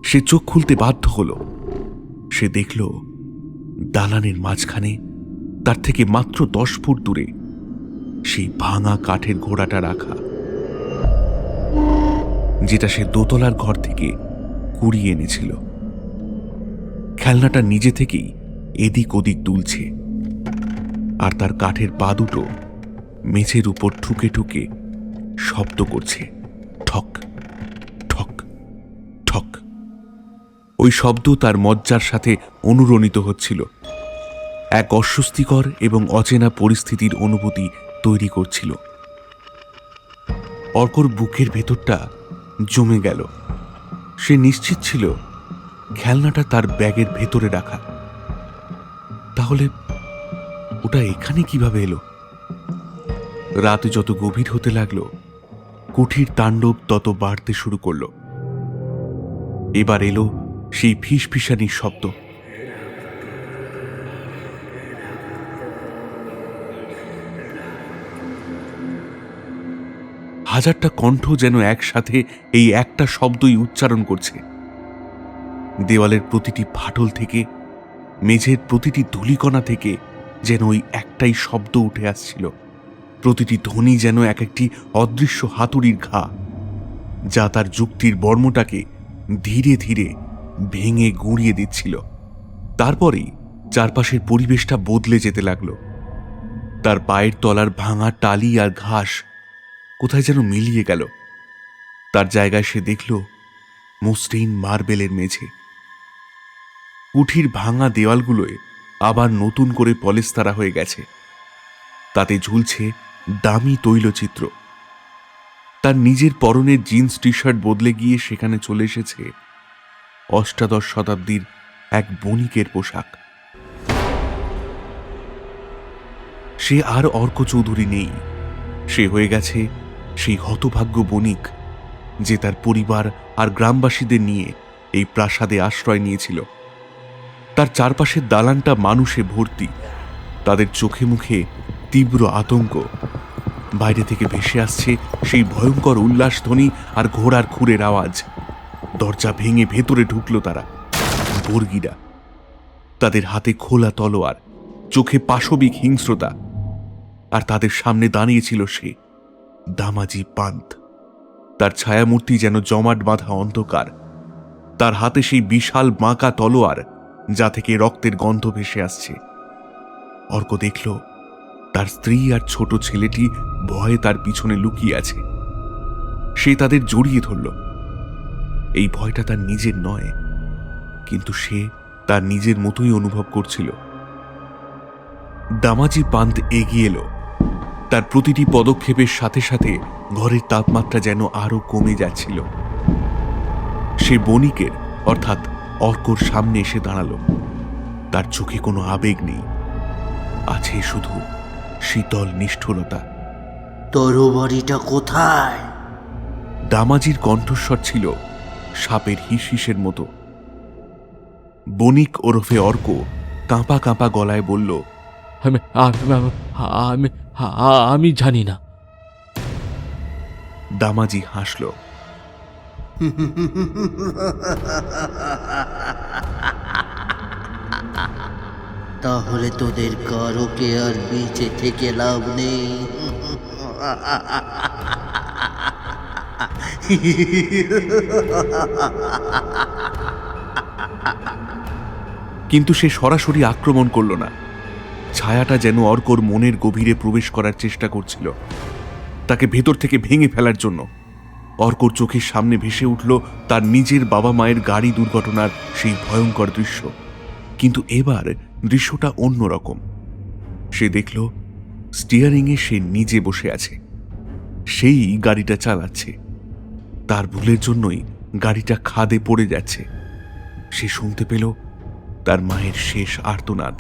সে চোখ খুলতে বাধ্য হল। সে দেখল দালানের মাঝখানে, তার থেকে মাত্র 10 ফুট দূরে, সেই ভাঙা কাঠের ঘোড়াটা রাখা, যেটা সে দোতলার ঘর থেকে কুড়িয়ে এনেছিল। খেলনাটা নিজে থেকেই এদিক ওদিক দুলছে, আর তার কাঠের পা দুটো মেঝের উপর ঠুকে ঠুকে শব্দ করছে, ঠক ঠক ঠক। ওই শব্দ তার মজ্জার সাথে অনুরণিত হচ্ছিল, এক অস্বস্তিকর এবং অচেনা পরিস্থিতির অনুভূতি তৈরি করছিল। অর্কর বুকের ভেতরটা জমে গেল। সে নিশ্চিত ছিল খেলনাটা তার ব্যাগের ভেতরে রাখা। তাহলে ওটা এখানে কিভাবে এলো? রাত যত গভীর হতে লাগলো, কুঠির তাণ্ডব তত বাড়তে শুরু করল। এবার এলো সেই ফিসফিসানির শব্দ। হাজারটা কণ্ঠ যেন একসাথে এই একটা শব্দই উচ্চারণ করছে। দেওয়ালের প্রতিটি ফাটল থেকে, মেঝের প্রতিটি ধূলিকণা থেকে যেন ওই একটাই শব্দ উঠে আসছিল। প্রতিটি ধ্বনি যেন এক একটি অদৃশ্য হাতুড়ির ঘা, যা তার যুক্তির বর্মটাকে ধীরে ধীরে ভেঙে গুঁড়িয়ে দিচ্ছিল। তারপরেই চারপাশের পরিবেশটা বদলে যেতে লাগলো। তার পায়ের তলার ভাঙা টালি আর ঘাস কোথায় যেন মিলিয়ে গেল। তার জায়গায় সে দেখল মসৃণ মার্বেলের মেঝে। কুঠির ভাঙা দেওয়ালগুলোয় আবার নতুন করে পলেস্তারা হয়ে গেছে। তাতে ঝুলছে দামি তৈলচিত্র। তার নিজের পরনের জিন্স টি শার্ট বদলে গিয়ে সেখানে চলে এসেছে অষ্টাদশ শতাব্দীর এক বণিকের পোশাক। সে আর অর্ক চৌধুরী নেই। সে হয়ে গেছে সেই হতভাগ্য বণিক যে তার পরিবার আর গ্রামবাসীদের নিয়ে এই প্রাসাদে আশ্রয় নিয়েছিল। তার চারপাশের দালানটা মানুষে ভর্তি, তাদের চোখে মুখে তীব্র আতঙ্ক। বাইরে থেকে ভেসে আসছে সেই ভয়ঙ্কর উল্লাসধ্বনি আর ঘোড়ার খুরের আওয়াজ। দরজা ভেঙে ভেতরে ঢুকল তারা, বর্গিরা। তাদের হাতে খোলা তলোয়ার, চোখে পাশবিক হিংস্রতা। আর তাদের সামনে দাঁড়িয়েছিল সে, দামাজি পান্ত। তার ছায়ামূর্তি যেন জমাট বাঁধা অন্ধকার। তার হাতে সেই বিশাল বাঁকা তলোয়ার যা থেকে রক্তের গন্ধ ভেসে আসছে। অর্ক দেখল তার স্ত্রী আর ছোট ছেলেটি ভয়ে তার পিছনে লুকিয়ে আছে। সে তাদের জড়িয়ে ধরল। এই ভয়টা তার নিজের নয়, কিন্তু সে তার নিজের মতোই অনুভব করছিল। দামাজি পান্ত এগিয়ে এলো। তার প্রতিটি পদক্ষেপের সাথে সাথে ঘরের তাপমাত্রা যেন আরো কমে যাচ্ছিল। সে বণিকের অর্থাৎ অর্কর সামনে এসে দাঁড়ালো। তার চোখে কোনো আবেগ নেই, আছে শুধু শীতল নিষ্ঠুরতা। তরবারিটা কোথায়? দামাজির কণ্ঠস্বর ছিল সাপের হিসহিসের মতো। বণিক ওরফে অর্ক কাঁপা কাঁপা গলায় বলল, আমি জানি না। দামাজি হাসল। তাহলে তোদের কারোকে আর বেঁচে থেকে লাভ নেই। কিন্তু সে সরাসরি আক্রমণ করল না। ছায়াটা যেন অর্কর মনের গভীরে প্রবেশ করার চেষ্টা করছিল, তাকে ভেতর থেকে ভেঙে ফেলার জন্য। অর্কর চোখের সামনে ভেসে উঠল তার নিজের বাবা মায়ের গাড়ি দুর্ঘটনার সেই ভয়ঙ্কর দৃশ্য। কিন্তু এবার দৃশ্যটা অন্যরকম। সে দেখল স্টিয়ারিংয়ে সে নিজে বসে আছে, সেই গাড়িটা চালাচ্ছে। তার ভুলের জন্যই গাড়িটা খাদে পড়ে যাচ্ছে। সে শুনতে পেল তার মায়ের শেষ আর্তনাদ,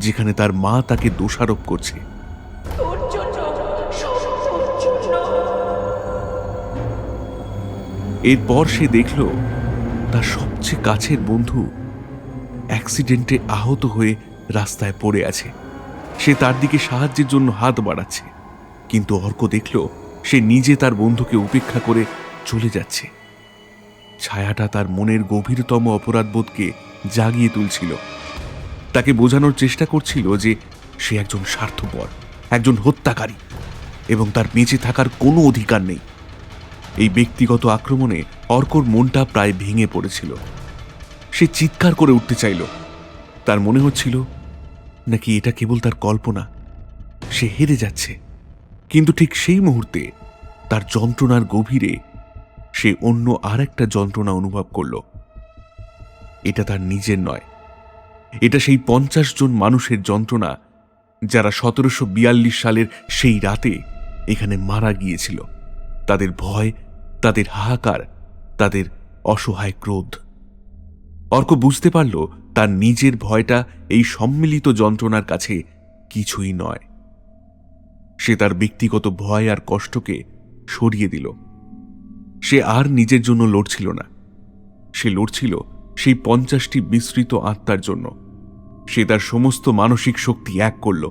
যেখানে তার মা তাকে দোষারোপ করছে। এরপর সে দেখল তার সবচেয়ে কাছের বন্ধু অ্যাক্সিডেন্টে আহত হয়ে রাস্তায় পড়ে আছে। সে তার দিকে সাহায্যের জন্য হাত বাড়াচ্ছে, কিন্তু অর্ক দেখল সে নিজে তার বন্ধুকে উপেক্ষা করে চলে যাচ্ছে। ছায়াটা তার মনের গভীরতম অপরাধবোধকে জাগিয়ে তুলছিল। তাকে বোঝানোর চেষ্টা করছিল যে সে একজন স্বার্থপর, একজন হত্যাকারী, এবং তার বেঁচে থাকার কোনো অধিকার নেই। এই ব্যক্তিগত আক্রমণে অর্কর মনটা প্রায় ভেঙে পড়েছিল। সে চিৎকার করে উঠতে চাইল। তার মনে হচ্ছিল নাকি এটা কেবল তার কল্পনা, সে হেরে যাচ্ছে। কিন্তু ঠিক সেই মুহূর্তে তার যন্ত্রণার গভীরে সে অন্য আর একটা যন্ত্রণা অনুভব করল। এটা তার নিজের নয়, এটা সেই 50 জন মানুষের যন্ত্রণা যারা 1742 সালের সেই রাতে এখানে মারা গিয়েছিল। তাদের ভয়, তাদের হাহাকার, তাদের অসহায় ক্রোধ। অর্ক বুঝতে পারল তার নিজের ভয়টা এই সম্মিলিত যন্ত্রণার কাছে কিছুই নয়। সে তার ব্যক্তিগত ভয় আর কষ্টকে সরিয়ে দিল। সে আর নিজের জন্য লড়ছিল না, সে লড়ছিল সেই 50টি বিস্মৃত আত্মার জন্য। সে তার সমস্ত মানসিক শক্তি এক করল।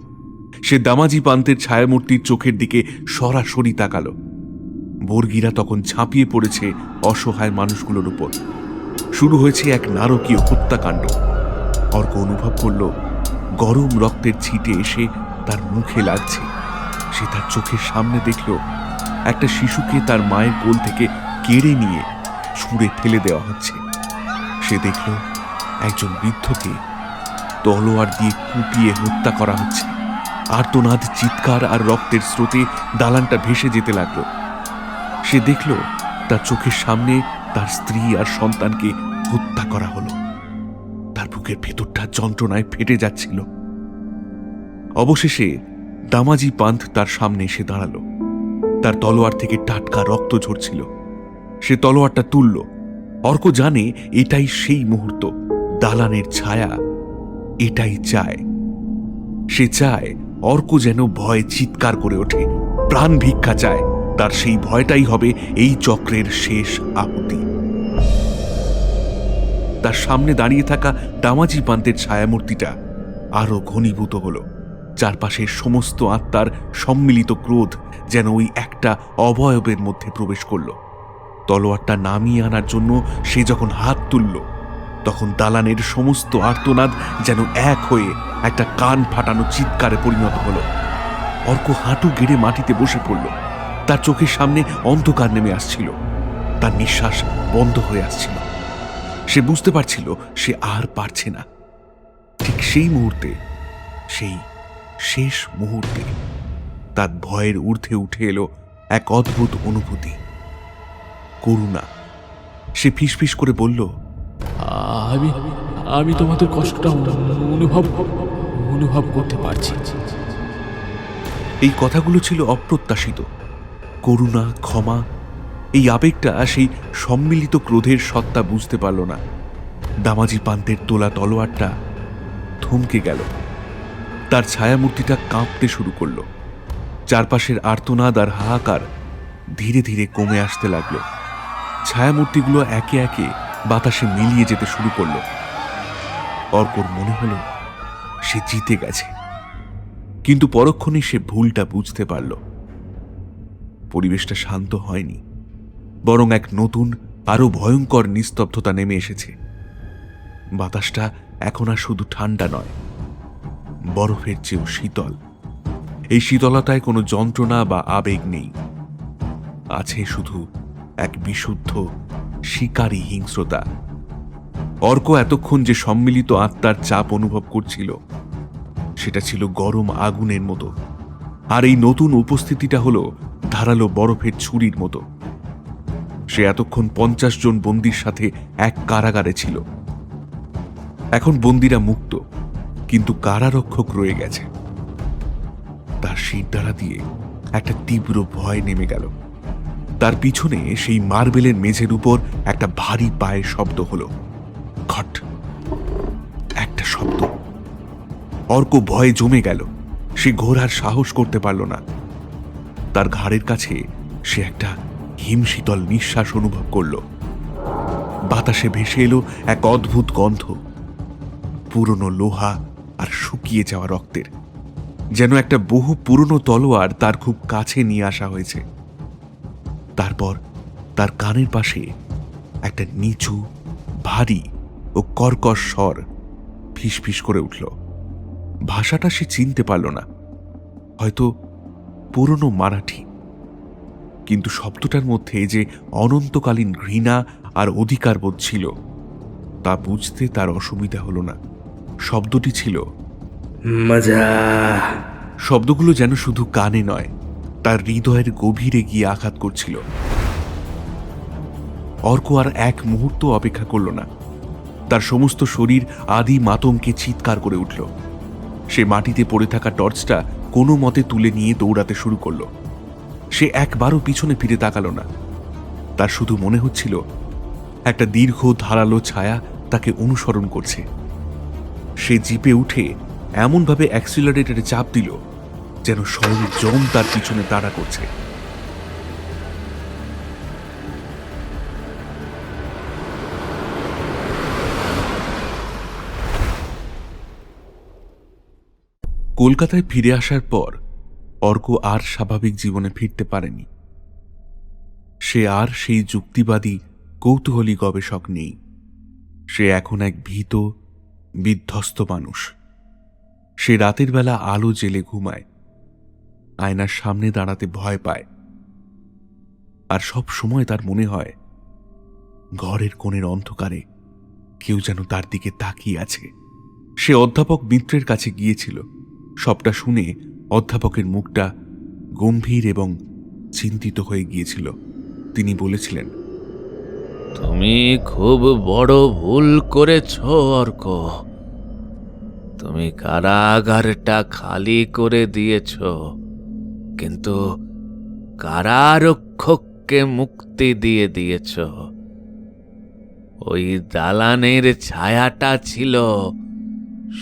সে দামাজি পান্তের ছায়ামূর্তির চোখের দিকে সরাসরি তাকালো। বর্গিরা তখন ঝাঁপিয়ে পড়েছে অসহায় মানুষগুলোর উপর। শুরু হয়েছে এক নারকীয় হত্যাকাণ্ড। অর্ক অনুভব করল গরম রক্তের ছিটে এসে তার মুখে লাগছে। সে তার চোখের সামনে দেখল একটা শিশুকে তার মায়ের কোল থেকে কেড়ে নিয়ে ছুঁড়ে ফেলে দেওয়া হচ্ছে। সে দেখল একজন বৃদ্ধকে তলোয়ার দিয়ে কুপিয়ে হত্যা করা হচ্ছে। আর্তনাদ, চিৎকার আর রক্তের স্রোতে দালানটা ভেসে যেতে লাগলো। সে দেখল তার চোখের সামনে তার স্ত্রী আর সন্তানকে হত্যা করা হলো। তার বুকের ভেতরটা যন্ত্রণায় ফেটে যাচ্ছিল। অবশেষে দামাজি পান্থ তার সামনে এসে দাঁড়ালো। তার তলোয়ার থেকে টাটকা রক্ত ঝরছিল। সে তলোয়ারটা তুলল। অর্ক জানে এটাই সেই মুহূর্ত। দালানের ছায়া এটাই চায়। সে চায় অর্ক যেন ভয়ে চিৎকার করে ওঠে, প্রাণ ভিক্ষা চায়। তার সেই ভয়টাই হবে এই চক্রের শেষ আহুতি। তার সামনে দাঁড়িয়ে থাকা দামাজি পান্তের ছায়ামূর্তিটা আরো ঘনীভূত হল। চারপাশের সমস্ত আত্মার সম্মিলিত ক্রোধ যেন ওই একটা অবয়বের মধ্যে প্রবেশ করল। তলোয়ারটা নামিয়ে আনার জন্য সে যখন হাত তুলল, তখন দালানের সমস্ত আর্তনাদ যেন এক হয়ে একটা কান ফাটানো চিৎকারে পরিণত হল। অর্ক হাঁটু গেড়ে মাটিতে বসে পড়ল। তার চোখের সামনে অন্ধকার নেমে আসছিল। তার নিঃশ্বাস বন্ধ হয়ে আসছিল। সে বুঝতে পারছিল সে আর পারছে না। ঠিক সেই মুহূর্তে, সেই শেষ মুহূর্তে তার ভয়ের ঊর্ধ্বে উঠে এলো এক অদ্ভুত অনুভূতি, করুণা। সে ফিসফিস করে বলল, আমি আমি তোমাদের কষ্টটা অনুভব করতে পারছি। এই কথাগুলো ছিল অপ্রত্যাশিত। করুণা, ক্ষমা, এই আবেগটা সেই সম্মিলিত ক্রোধের সত্তা বুঝতে পারল না। দামাজি পান্তের তোলা তলোয়ারটা থমকে গেল। তার ছায়ামূর্তিটা কাঁপতে শুরু করল। চারপাশের আর্তনাদ আর হাহাকার ধীরে ধীরে কমে আসতে লাগল। ছায়ামূর্তিগুলো একে একে বাতাসে মিলিয়ে যেতে শুরু করল। অর্কর মনে হল সে জিতে গেছে, কিন্তু পরক্ষণে সে ভুলটা বুঝতে পারল। পরিবেশটা শান্ত হয়নি, বরং এক নতুন আরো ভয়ঙ্কর নিস্তব্ধতা নেমে এসেছে। বাতাসটা এখন আর শুধু ঠান্ডা নয়, বরফের চেয়েও শীতল। এই শীতলতায় কোনো যন্ত্রণা বা আবেগ নেই, আছে শুধু এক বিশুদ্ধ শিকারী হিংস্রতা। অর্ক এতক্ষণ যে সম্মিলিত আত্মার চাপ অনুভব করছিল, সেটা ছিল গরম আগুনের মতো। আর এই নতুন উপস্থিতিটা হলো ধারালো বরফের ছুরির মতো। সে এতক্ষণ 50 জন বন্দির সাথে এক কারাগারে ছিল। এখন বন্দিরা মুক্ত, কিন্তু কারারক্ষক রয়ে গেছে। তার শিরদাঁড়া দিয়ে একটা তীব্র ভয় নেমে গেল। তার পিছনে সেই মার্বেলের মেঝের উপর একটা ভারী পায়ের শব্দ হলো। খট, একটা শব্দ। অর্ক ভয়ে জমে গেল। সে ঘোরার সাহস করতে পারল না। তার ঘাড়ের কাছে সে একটা হিমশীতল নিঃশ্বাস অনুভব করল। বাতাসে ভেসে এলো এক অদ্ভুত গন্ধ, পুরনো লোহা আর শুকিয়ে যাওয়া রক্তের। যেন একটা বহু পুরনো তলোয়ার তার খুব কাছে নিয়ে আসা হয়েছে। তারপর তার কানের পাশে একটা নিচু, ভারী ও কর্কশ স্বর ফিসফিস করে উঠল। ভাষাটা সে চিনতে পারল না, হয়তো পুরনো মারাঠি। কিন্তু শব্দটার মধ্যে যে অনন্তকালীন ঘৃণা আর অধিকারবোধ ছিল, তা বুঝতে তার অসুবিধা হল না। শব্দটি ছিল মজা। শব্দগুলো যেন শুধু কানে নয়, তার হৃদয়ের গভীরে গিয়ে আঘাত করছিল। অর্ক আর এক মুহূর্ত অপেক্ষা করল না। তার সমস্ত শরীর আদি মাতঙ্গে চিৎকার করে উঠল। সে মাটিতে পড়ে থাকা টর্চটা কোনো মতে তুলে নিয়ে দৌড়াতে শুরু করল। সে একবারও পিছনে ফিরে তাকালো না। তার শুধু মনে হচ্ছিল একটা দীর্ঘ ধারালো ছায়া তাকে অনুসরণ করছে। সে জিপে উঠে এমনভাবে অ্যাক্সিলারেটরে চাপ দিল যেন স্বয়ং যম তার পিছনে তাড়া করছে। কলকাতায় ফিরে আসার পর অর্ক আর স্বাভাবিক জীবনে ফিরতে পারেনি। সে আর সেই যুক্তিবাদী কৌতূহলী গবেষক নেই। সে এখন এক ভীত, বিধ্বস্ত মানুষ। সে রাতের বেলা আলো জেলে ঘুমায়, আয়নার সামনে দাঁড়াতে ভয় পায়, আর সব সময় তার মনে হয় ঘরের কোণের অন্ধকারে কেউ যেন তার দিকে তাকিয়ে আছে। সে অধ্যাপক মিত্রের কাছে গিয়েছিল। সবটা শুনে অধ্যাপকের মুখটা গম্ভীর এবং চিন্তিত হয়ে গিয়েছিল। তিনি বলেছিলেন, তুমি খুব বড় ভুল করেছ অর্ক। তুমি কারাগারটা খালি করে দিয়েছ, কিন্তু কারারক্ষককে মুক্তি দিয়ে দিয়েছ। ওই দালানের ছায়াটা ছিল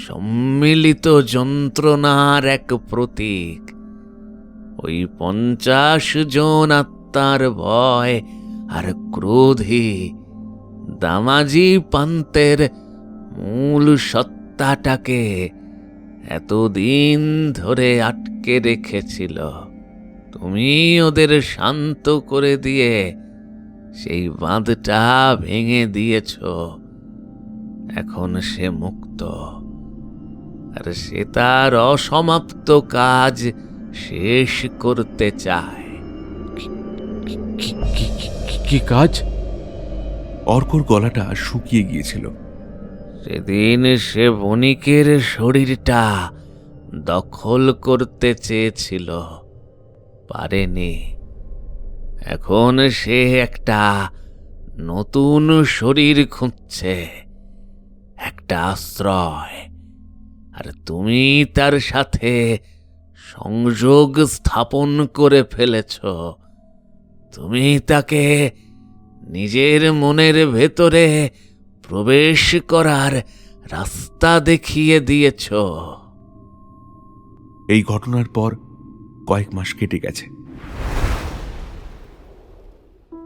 সম্মিলিত যন্ত্রণার এক প্রতীক। ওই 50 জন আত্মার ভয় আর ক্রোধই দামাজি পান্তের মূল সত্তাটাকে এতদিন ধরে আটকে রেখেছিল। তুমি ওদের শান্ত করে দিয়ে সেই বাঁধটা ভেঙে দিয়েছ। এখন সে মুক্ত, আর সে তার অসমাপ্ত কাজ শেষ করতে চায়। কি কাজ? অর্কর গলাটা শুকিয়ে গিয়েছিল। সেদিন সে বণিকের শরীরটা দখল করতে চেয়েছিল, পারেনি। এখন সে একটা নতুন শরীর খুঁজছে, একটা আশ্রয়। আর তুমি তার সাথে সংযোগ স্থাপন করে ফেলেছ। তুমি তাকে নিজের মনের ভেতরে প্রবেশ করার রাস্তা দেখিয়ে দিয়েছ। এই ঘটনার পর কয়েক মাস কেটে গেছে।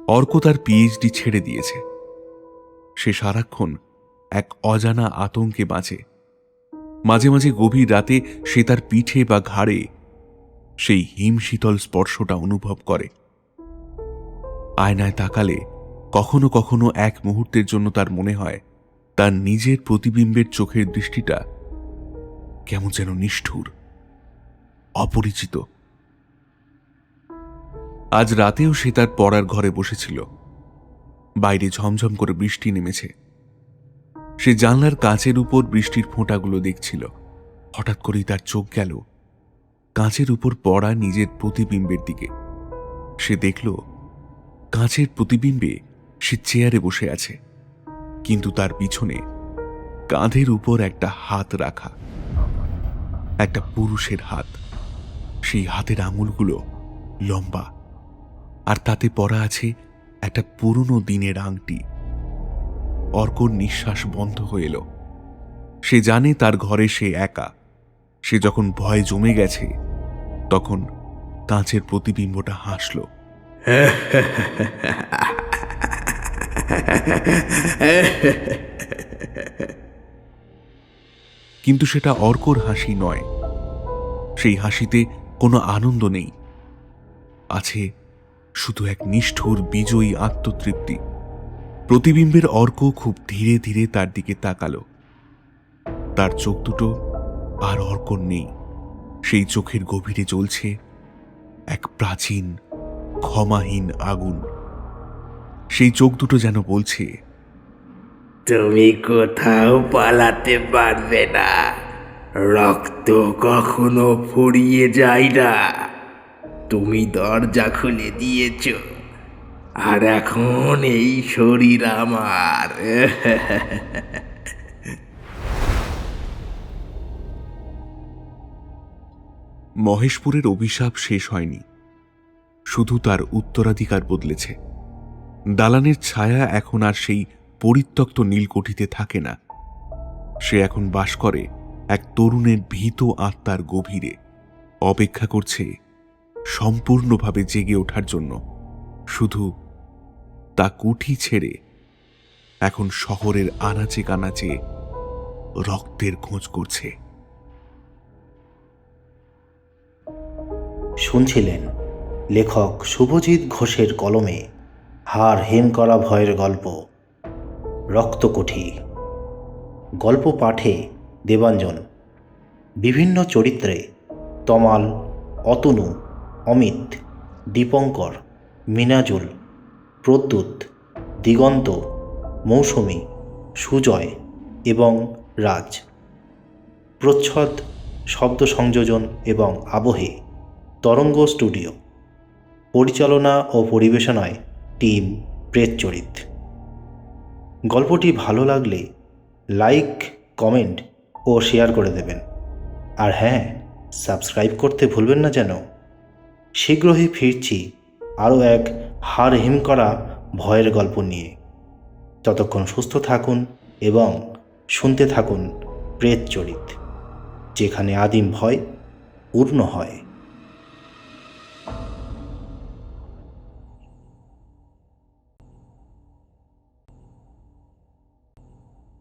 অর্ক তার পিএইচডি ছেড়ে দিয়েছে। সে সারাক্ষণ এক অজানা আতঙ্কে বাঁচে। মাঝে মাঝে গভীর রাতে সে তার পিঠে বা ঘাড়ে সেই হিমশীতল স্পর্শটা অনুভব করে। আয়নায় তাকালে কখনো কখনো এক মুহূর্তের জন্য তার মনে হয় তার নিজের প্রতিবিম্বের চোখের দৃষ্টিটা কেমন যেন নিষ্ঠুর, অপরিচিত। আজ রাতেও সে তার পড়ার ঘরে বসেছিল। বাইরে ঝমঝম করে বৃষ্টি নেমেছে। সে জানলার কাঁচের উপর বৃষ্টির ফোঁটাগুলো দেখছিল। হঠাৎ করেই তার চোখ গেল কাঁচের উপর পড়া নিজের প্রতিবিম্বের দিকে। সে দেখল কাঁচের প্রতিবিম্বে সে চেয়ারে বসে আছে, কিন্তু তার পিছনে কাঁধের উপর একটা হাত রাখা, একটা পুরুষের হাত। সেই হাতের আঙুলগুলো লম্বা, আর তাতে পরা আছে একটা পুরনো দিনের আংটি। অর্কর নিঃশ্বাস বন্ধ হয়ে এলো। সে জানে তার ঘরে সে একা। সে যখন ভয় জমে গেছে তখন কাঁচের প্রতিবিম্বটা হাসল। কিন্তু সেটা অর্কর হাসি নয়। সেই হাসিতে কোনো আনন্দ নেই। আছে শুধু এক নিষ্ঠুর বিজয়ী আত্মতৃপ্তি। প্রতিবিম্বের অর্ক খুব ধীরে ধীরে তার দিকে তাকালো। তার চোখ দুটো আর অর্কর নেই। সেই চোখের গভীরে জ্বলছে এক প্রাচীন ক্ষমাহীন আগুন। সেই চোখ দুটো যেন বলছে, তুমি কোথাও পালাতে পারবে না। রক্ত কখনো ফুরিয়ে যায় না। তুমি দরজা খুলে দিয়েছ, আর এখন এই শরীর আমার। মহেশপুরের অভিশাপ শেষ হয়নি, শুধু তার উত্তরাধিকার বদলেছে। দালানের ছায়া এখন আর সেই পরিত্যক্ত নীলকুঠিতে থাকে না। সে এখন বাস করে এক তরুণের ভীত আত্মার গভীরে, অপেক্ষা করছে সম্পূর্ণভাবে জেগে ওঠার জন্য। শুধু তা কুঠি ছেড়ে এখন শহরের আনাচে কানাচে রক্তের খোঁজ করছে। শুনছিলেন লেখক শুভজিৎ ঘোষের কলমে হাড় হিম করা ভয়ের গল্প রক্তকুঠি। গল্প পাঠে দেবাঞ্জন। বিভিন্ন চরিত্রে তমাল, অতনু, অমিত, দীপঙ্কর, মিনাজুল, প্রদ্যুৎ, দিগন্ত, মৌসুমী, সুজয় এবং রাজ। প্রচ্ছদ, শব্দ সংযোজন এবং আবহে তরঙ্গ স্টুডিও। পরিচালনা ও পরিবেশনায় টিম প্রেতচরিত। গল্পটি ভালো লাগলে লাইক, কমেন্ট ও শেয়ার করে দেবেন। আর হ্যাঁ, সাবস্ক্রাইব করতে ভুলবেন না যেন। শীঘ্রই ফিরছি আরও এক হাড় হিম করা ভয়ের গল্প নিয়ে। ততক্ষণ সুস্থ থাকুন এবং শুনতে থাকুন প্রেতচরিত, যেখানে আদিম ভয় পূর্ণ হয়।